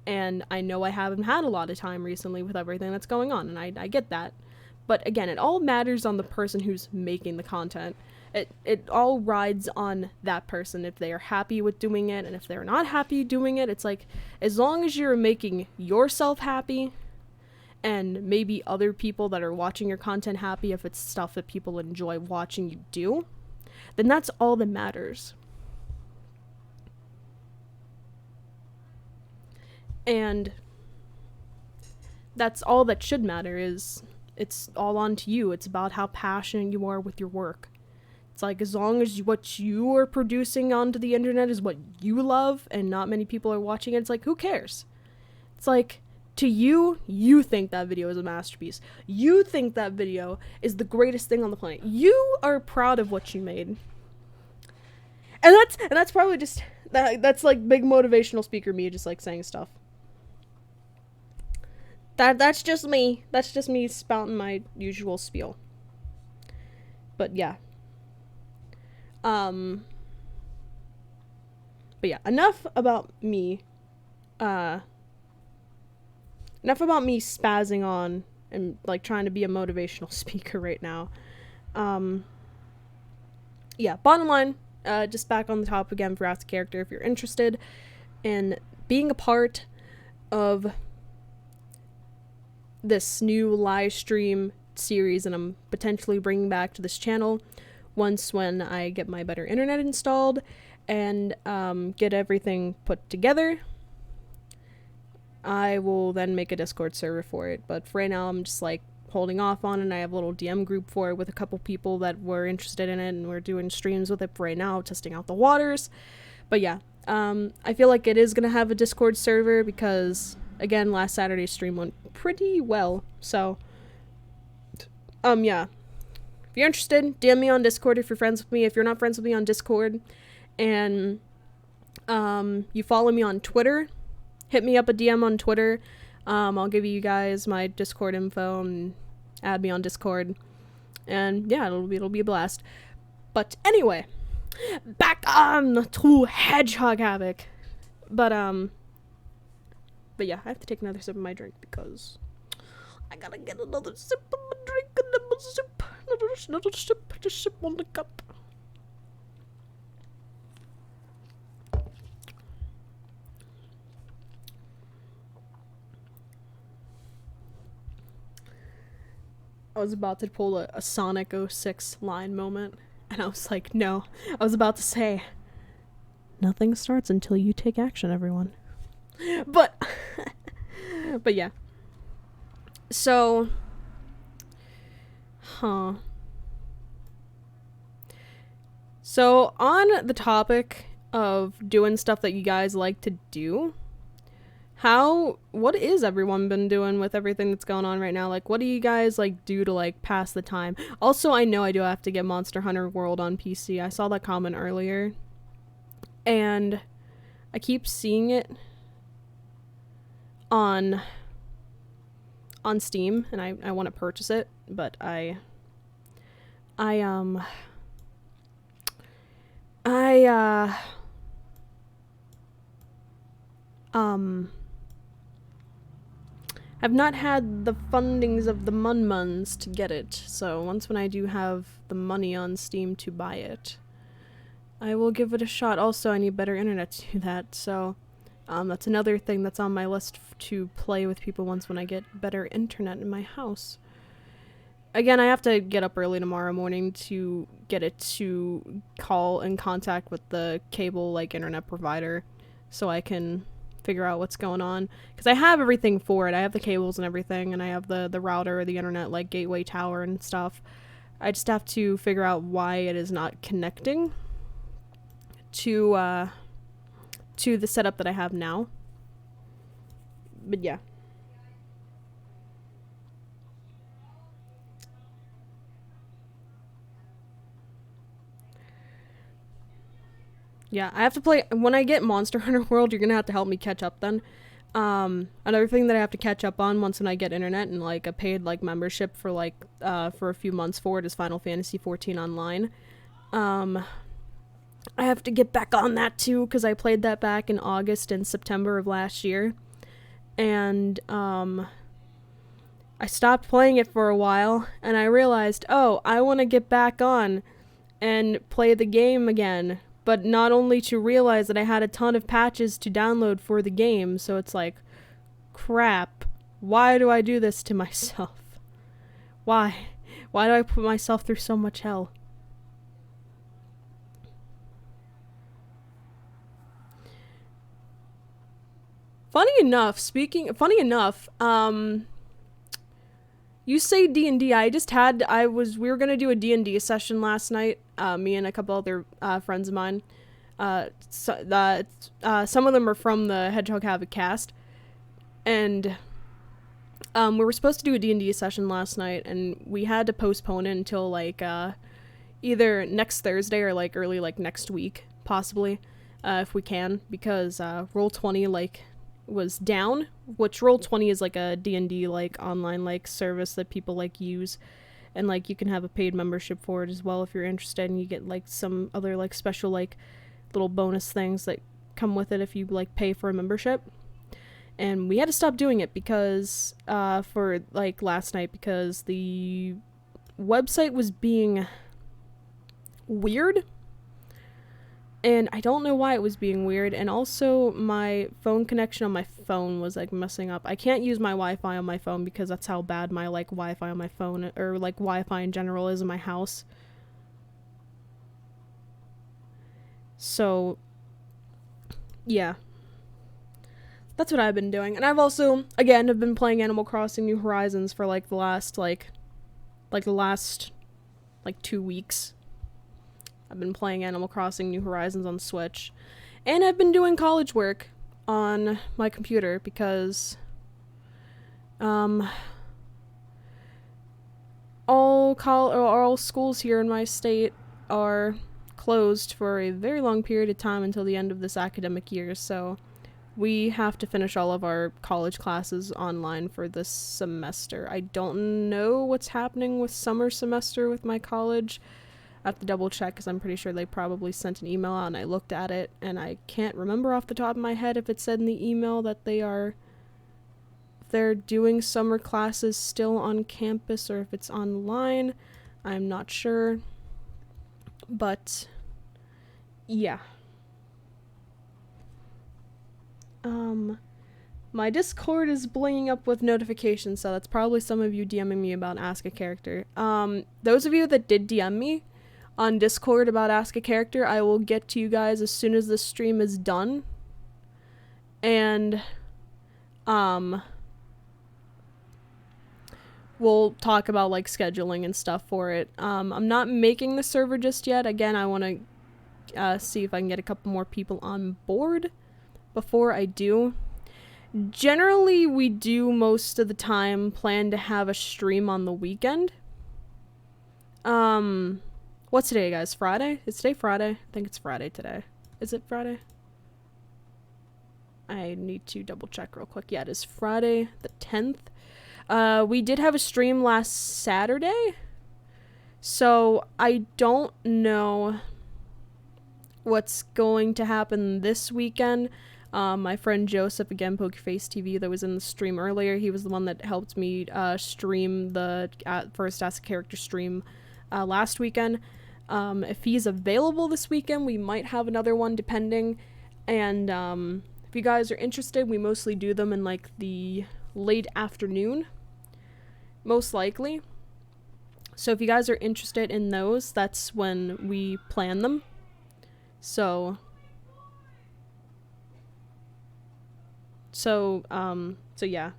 And I know I haven't had a lot of time recently with everything that's going on, and I get that. But again, it all matters on the person who's making the content. It all rides on that person if they are happy with doing it, and if they're not happy doing it, it's like, as long as you're making yourself happy, and maybe other people that are watching your content happy, if it's stuff that people enjoy watching you do, then that's all that matters. And that's all that should matter. Is it's all on to you. It's about how passionate you are with your work. It's like, as long as what you are producing onto the internet is what you love and not many people are watching it, it's like, who cares? It's like, to you, you think that video is a masterpiece. You think that video is the greatest thing on the planet. You are proud of what you made. And that's probably just, that's like big motivational speaker me just like saying stuff. That's just me. That's just me spouting my usual spiel. But yeah. But yeah, enough about me. Enough about me spazzing on and like trying to be a motivational speaker right now. Yeah, bottom line, just back on the top again for Ask the Character. If you're interested in being a part of this new live stream series that I'm potentially bringing back to this channel once when I get my better internet installed and get everything put together, I will then make a Discord server for it. But for right now, I'm just like holding off on it. I have a little DM group for it with a couple people that were interested in it, and we're doing streams with it for right now, testing out the waters. But yeah, I feel like it is gonna have a Discord server because, again, last Saturday's stream went pretty well. So yeah, if you're interested, DM me on Discord if you're friends with me. If you're not friends with me on Discord and you follow me on Twitter, hit me up a DM on Twitter. I'll give you guys my Discord info and add me on Discord. And yeah, it'll be a blast. But anyway, back on to Hedgehog Havoc. But yeah, I have to take another sip of my drink because I gotta get another sip of my drink, another sip, another sip, just sip on the cup. I was about to pull a Sonic 06 line moment, and I was like, no. I was about to say, nothing starts until you take action, everyone. But yeah. So, So, on the topic of doing stuff that you guys like to do, what is everyone been doing with everything that's going on right now? Like, what do you guys, like, do to, like, pass the time? Also, I know I do have to get Monster Hunter World on PC. I saw that comment earlier. And I keep seeing it on Steam, and I want to purchase it, but I have not had the fundings of the Munmuns to get it, so once when I do have the money on Steam to buy it, I will give it a shot. Also, I need better internet to do that, so that's another thing that's on my list to play with people once when I get better internet in my house. again, I have to get up early tomorrow morning to get it to call and contact with the cable, like, internet provider so I can figure out what's going on. Because I have everything for it. I have the cables and everything, and I have the router, the internet, like, gateway tower and stuff. I just have to figure out why it is not connecting to the setup that I have now. But yeah. Yeah, I have to play, when I get Monster Hunter World, you're gonna have to help me catch up then. Another thing that I have to catch up on once when I get internet and, like, a paid, like, membership for, like, for a few months for it is Final Fantasy XIV Online. I have to get back on that too, because I played that back in August and September of last year. And, I stopped playing it for a while, and I realized, oh, I want to get back on and play the game again. But not only to realize that I had a ton of patches to download for the game, so it's like, crap, why do I do this to myself? Why? Why do I put myself through so much hell? Funny enough, you say D&D. We were gonna do a D&D session last night. Me and a couple other friends of mine. Some of them are from the Hedgehog Havoc cast, and we were supposed to do a D&D session last night, and we had to postpone it until like either next Thursday or like early like next week, possibly, if we can, because Roll20 like was down, which Roll20 is like a D&D like online like service that people like use, and like you can have a paid membership for it as well if you're interested, and you get like some other like special like little bonus things that come with it if you like pay for a membership. And we had to stop doing it because for like last night, because the website was being weird. And I don't know why it was being weird, and also my phone connection on my phone was like messing up. I can't use my Wi-Fi on my phone because that's how bad my like Wi-Fi on my phone, or like Wi-Fi in general, is in my house. So yeah, that's what I've been doing. And I've also, again, have been playing Animal Crossing New Horizons for like the last 2 weeks. I've been playing Animal Crossing New Horizons on Switch. And I've been doing college work on my computer because all schools here in my state are closed for a very long period of time until the end of this academic year, so we have to finish all of our college classes online for this semester. I don't know what's happening with summer semester with my college. I have to double check because I'm pretty sure they probably sent an email out and I looked at it, and I can't remember off the top of my head if it said in the email that they're doing summer classes still on campus or if it's online. I'm not sure. But yeah. My Discord is blinging up with notifications, so that's probably some of you DMing me about Ask a Character. Those of you that did DM me on Discord about Ask a Character, I will get to you guys as soon as the stream is done. And, we'll talk about, like, scheduling and stuff for it. I'm not making the server just yet. Again, I want to, see if I can get a couple more people on board before I do. Generally, we do most of the time plan to have a stream on the weekend. What's today, guys? Friday? Is today Friday? I think it's Friday today. Is it Friday? I need to double check real quick. Yeah, it is Friday the 10th. We did have a stream last Saturday, so I don't know what's going to happen this weekend. My friend Joseph, again, Pokerface TV, that was in the stream earlier, he was the one that helped me stream the first Ask a Character stream last weekend. If he's available this weekend, we might have another one, depending. And if you guys are interested, we mostly do them in like the late afternoon, most likely. So if you guys are interested in those, that's when we plan them. So yeah.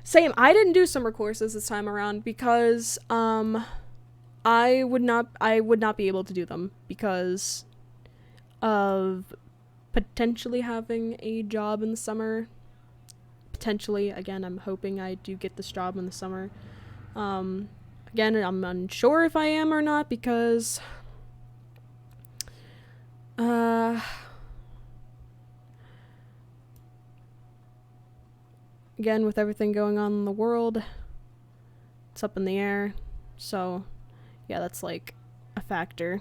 Same, I didn't do summer courses this time around because I would not be able to do them because of potentially having a job in the summer. Potentially, again, I'm hoping I do get this job in the summer. Again, I'm unsure if I am or not because again, with everything going on in the world, it's up in the air. So, yeah, that's like a factor.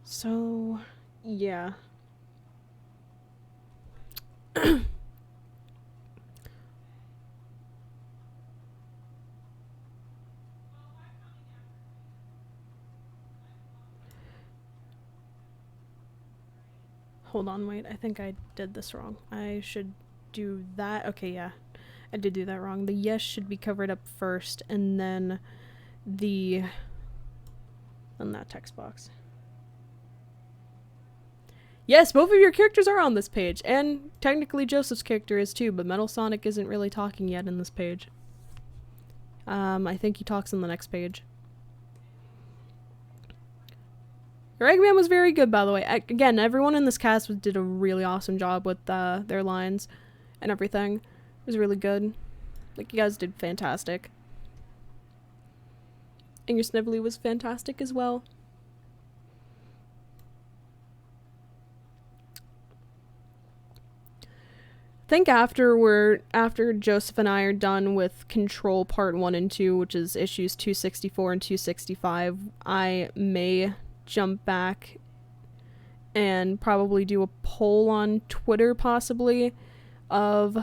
So, yeah. Hold on, wait. I think I did this wrong. I should do that. Okay, yeah. I did do that wrong. The yes should be covered up first, and then that text box. Yes, both of your characters are on this page, and technically Joseph's character is too, but Metal Sonic isn't really talking yet in this page. I think he talks in the next page. Your Eggman was very good, by the way. Again, everyone in this cast did a really awesome job with their lines and everything. It was really good. Like, you guys did fantastic. And your Snively was fantastic as well. I think after Joseph and I are done with Control Part 1 and 2, which is issues 264 and 265, I may jump back and probably do a poll on Twitter, possibly, of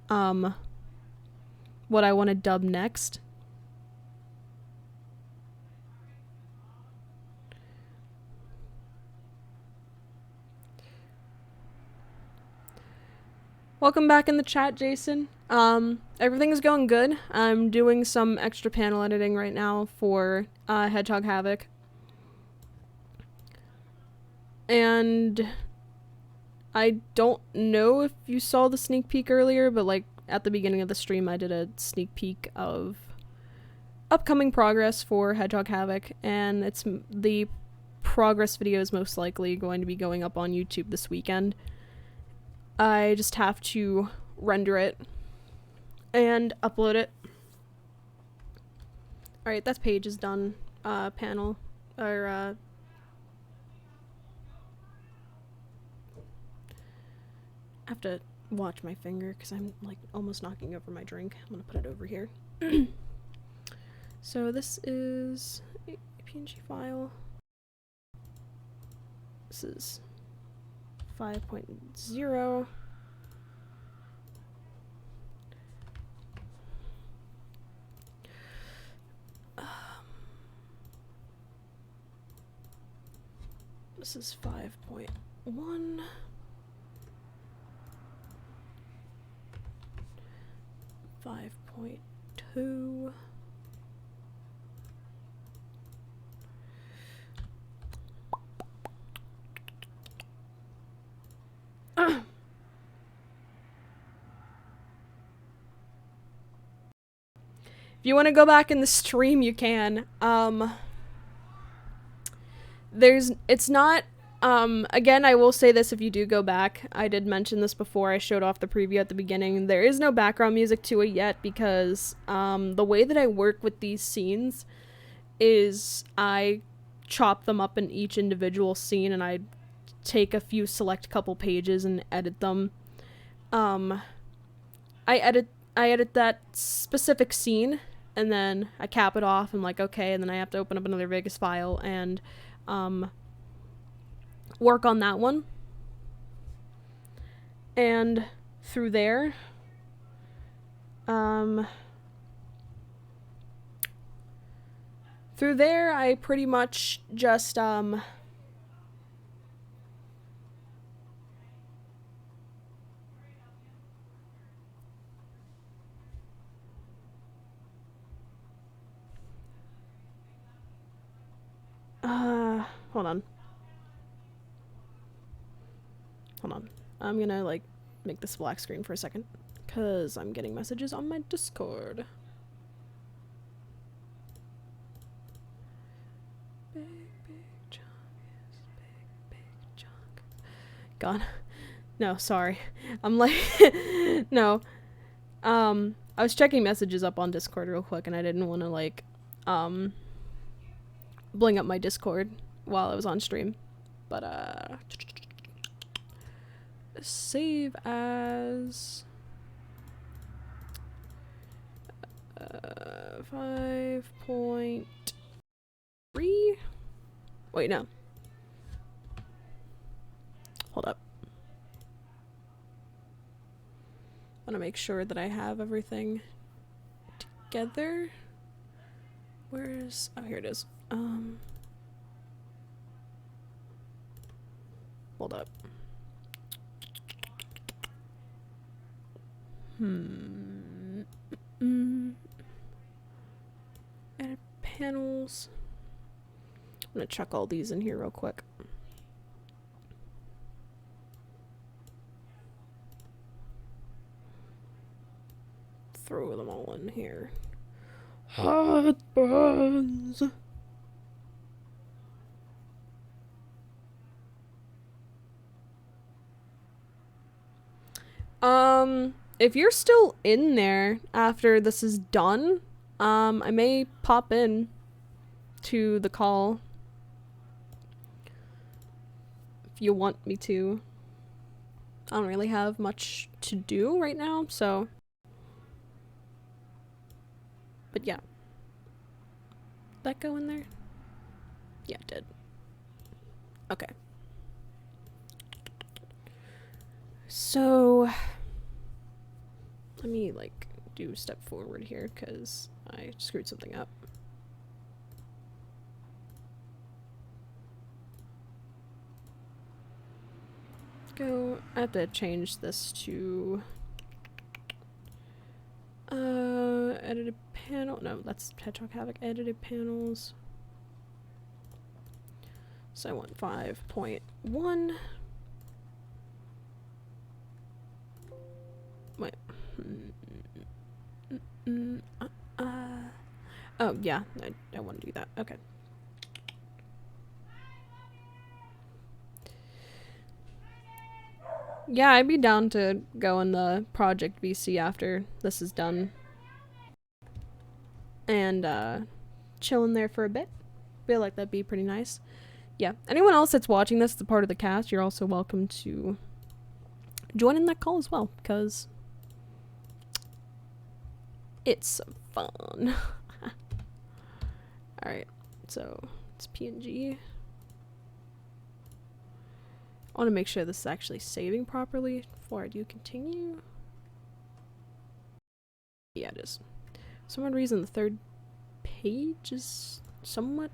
what I want to dub next. Welcome back in the chat, Jason. Everything is going good. I'm doing some extra panel editing right now for Hedgehog Havoc. And I don't know if you saw the sneak peek earlier, but like at the beginning of the stream I did a sneak peek of upcoming progress for Hedgehog Havoc, and the progress video is most likely going to be going up on YouTube this weekend. I just have to render it and upload it. Alright, that page is done. Panel, or I have to watch my finger because I'm like almost knocking over my drink. I'm gonna put it over here. So this is a PNG file. This is 5.0. This is 5.1. 5.2. If you want to go back in the stream, you can. It's not, again, I will say this if you do go back. I did mention this before. I showed off the preview at the beginning. There is no background music to it yet because, the way that I work with these scenes is I chop them up in each individual scene and I take a few select couple pages and edit them. I edit that specific scene and then I cap it off and like, okay, and then I have to open up another Vegas file and work on that one. And through there, I pretty much just, Hold on. Hold on. I'm gonna, like, make this black screen for a second. Because I'm getting messages on my Discord. Big chunk is big chunk. God. No, sorry. I'm like, no. I was checking messages up on Discord real quick and I didn't want to, like, bling up my Discord while I was on stream. But, save as 5.3. Wait, no. Hold up. I want to make sure that I have everything together. Where's... oh, here it is. Hold up. Edit panels. I'm gonna check all these in here real quick. Throw them all in here. Hot buns. If you're still in there after this is done, I may pop in to the call if you want me to. I don't really have much to do right now, so. But yeah. Did that go in there? Yeah, it did. Okay. So, let me, like, do a step forward here, because I screwed something up. I have to change this to, edited panel, no, that's Hedgehog Havoc, edited panels. So I want 5.1. Wait. Oh, yeah, I want to do that. Okay. Yeah, I'd be down to go in the Project VC after this is done. And, chill in there for a bit. Feel like that'd be pretty nice. Yeah, anyone else that's watching this, the part of the cast, you're also welcome to join in that call as well, because it's fun. Alright, so it's PNG. I want to make sure this is actually saving properly before I do continue. Yeah, it is. For some odd reason, the third page is somewhat,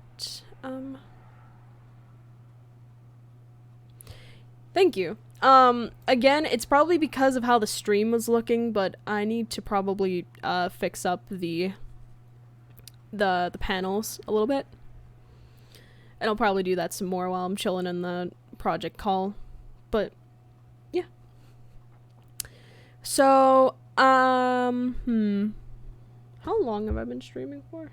Thank you. Again, it's probably because of how the stream was looking, but I need to probably, fix up the panels a little bit. And I'll probably do that some more while I'm chilling in the project call. But, yeah. So, how long have I been streaming for?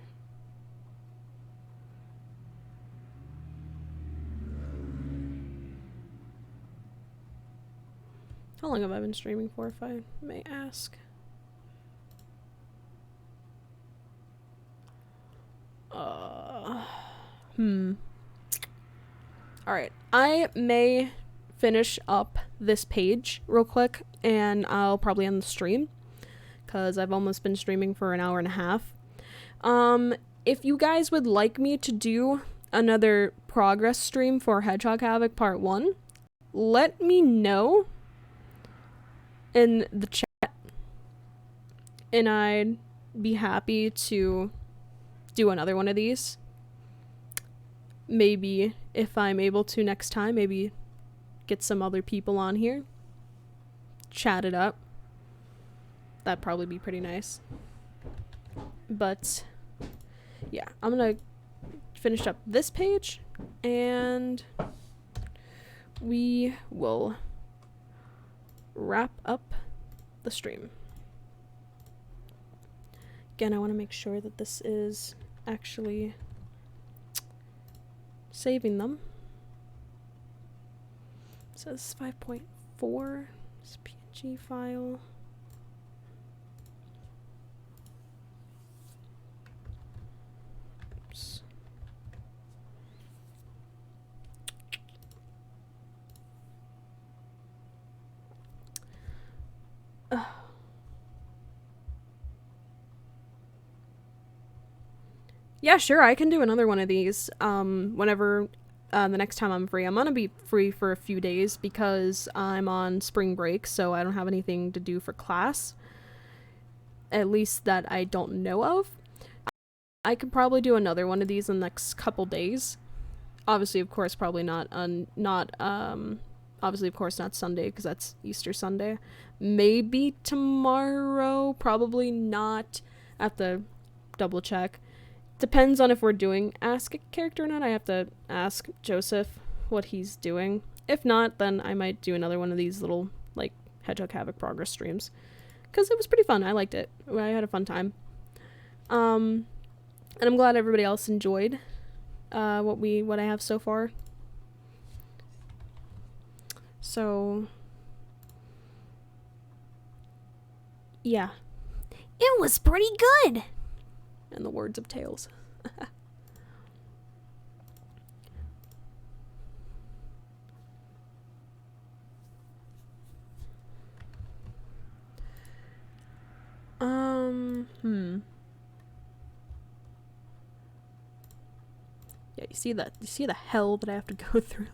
How long have I been streaming for, if I may ask? Alright, I may finish up this page real quick, and I'll probably end the stream, because I've almost been streaming for an hour and a half. If you guys would like me to do another progress stream for Hedgehog Havoc Part 1, let me know in the chat, and I'd be happy to do another one of these. Maybe if I'm able to next time, maybe get some other people on here, chat it up. That'd probably be pretty nice. But yeah, I'm gonna finish up this page, and we will wrap up the stream. Again, I want to make sure that this is actually saving them. It says 5.4, this PNG file. Oops. Yeah, sure, I can do another one of these whenever the next time I'm free. I'm gonna be free for a few days because I'm on spring break, so I don't have anything to do for class. At least that I don't know of. I could probably do another one of these in the next couple days. Obviously, of course, probably not obviously, of course, not Sunday because that's Easter Sunday. Maybe tomorrow, probably not. I have to double check. Depends on if we're doing Ask a Character or not. I have to ask Joseph what he's doing. If not, then I might do another one of these little, like, Hedgehog Havoc progress streams. Because it was pretty fun. I liked it. I had a fun time. And I'm glad everybody else enjoyed what I have so far. So, yeah. It was pretty good. In the words of Tails. Yeah, you see the hell that I have to go through.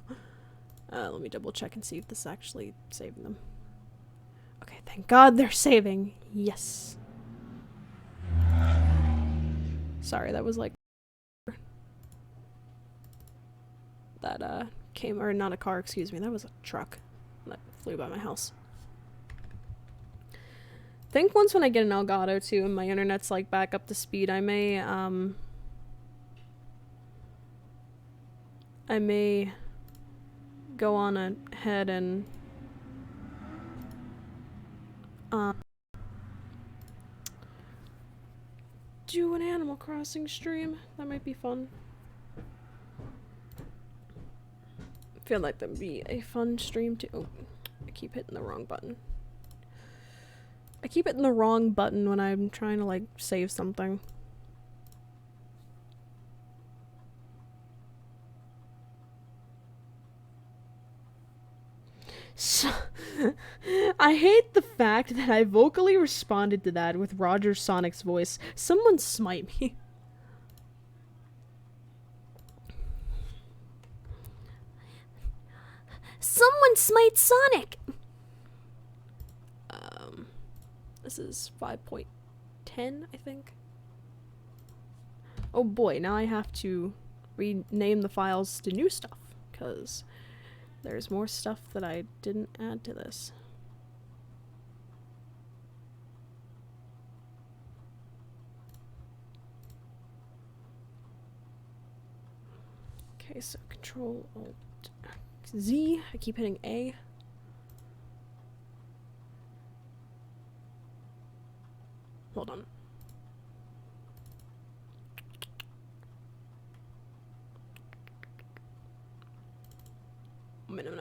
Let me double check and see if this is actually saving them. Okay, thank God they're saving. Yes. Sorry, that was like that came, or not a car, excuse me, that was a truck that flew by my house. I think once when I get an Elgato too and my internet's like back up to speed, I may go on ahead and do an Animal Crossing stream. That might be fun. I feel like that'd be a fun stream to— oh, I keep hitting the wrong button. I keep hitting the wrong button when I'm trying to, like, save something. So, I hate the fact that I vocally responded to that with Roger Sonic's voice. Someone smite me. Someone smite Sonic. This is 5.10, I think. Oh boy, now I have to rename the files to new stuff, because there's more stuff that I didn't add to this. Okay, so Control Alt Z. I keep hitting A. Hold on. Minute.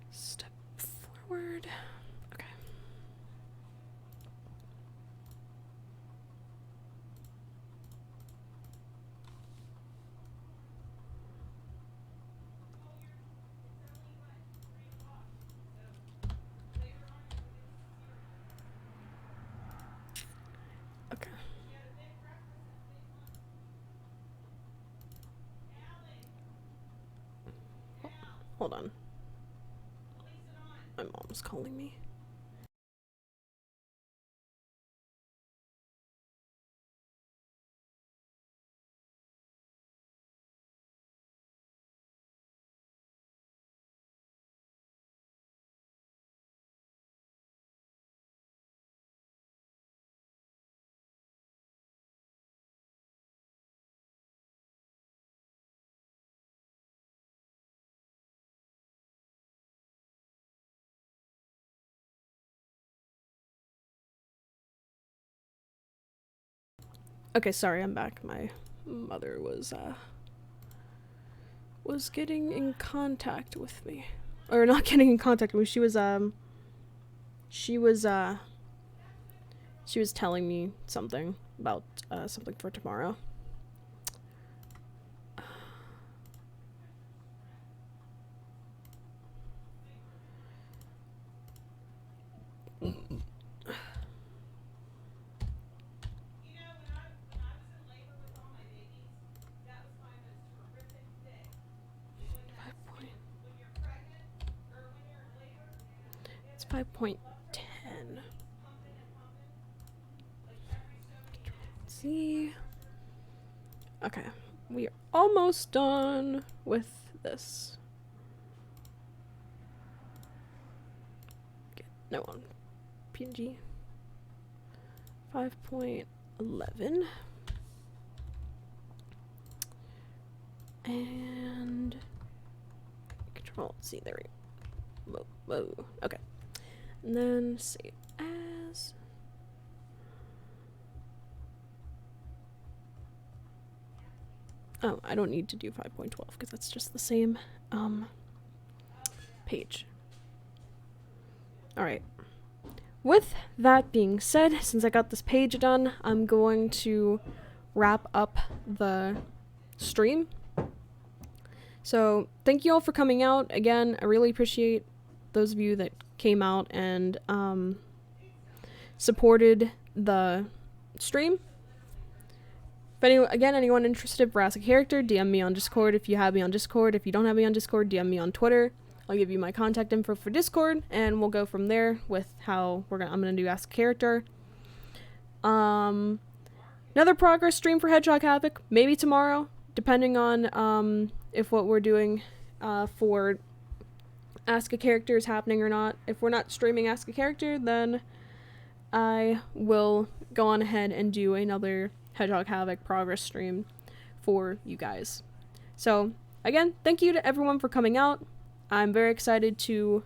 Step forward. Okay. Okay. Oh, hold on. My mom's calling me. Okay, sorry, I'm back. My mother was getting in contact with me. Or not getting in contact with me. She was telling me something about something for tomorrow. It's 5.10. Let's see. Okay, we are almost done with this. Okay, no one. PNG. 5.11. And Control C, there we go. Whoa. Okay. And then save as. Oh, I don't need to do 5.12 because that's just the same page. Alright. With that being said, since I got this page done, I'm going to wrap up the stream. So, thank you all for coming out. Again, I really appreciate those of you that came out and supported the stream. If anyone interested for Ask a Character, DM me on Discord if you have me on Discord. If you don't have me on Discord, DM me on Twitter. I'll give you my contact info for Discord, and we'll go from there with how I'm gonna do Ask a Character. Another progress stream for Hedgehog Havoc, maybe tomorrow, depending on if what we're doing for Ask a Character is happening or not. If we're not streaming Ask a Character, then I will go on ahead and do another Hedgehog Havoc progress stream for you guys. So, again, thank you to everyone for coming out. I'm very excited to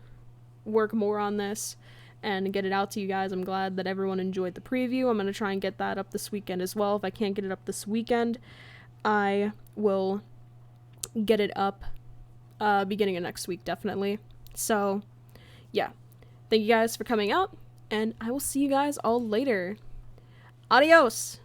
work more on this and get it out to you guys. I'm glad that everyone enjoyed the preview. I'm going to try and get that up this weekend as well. If I can't get it up this weekend, I will get it up beginning of next week, definitely. So, yeah. Thank you guys for coming out, and I will see you guys all later. Adios!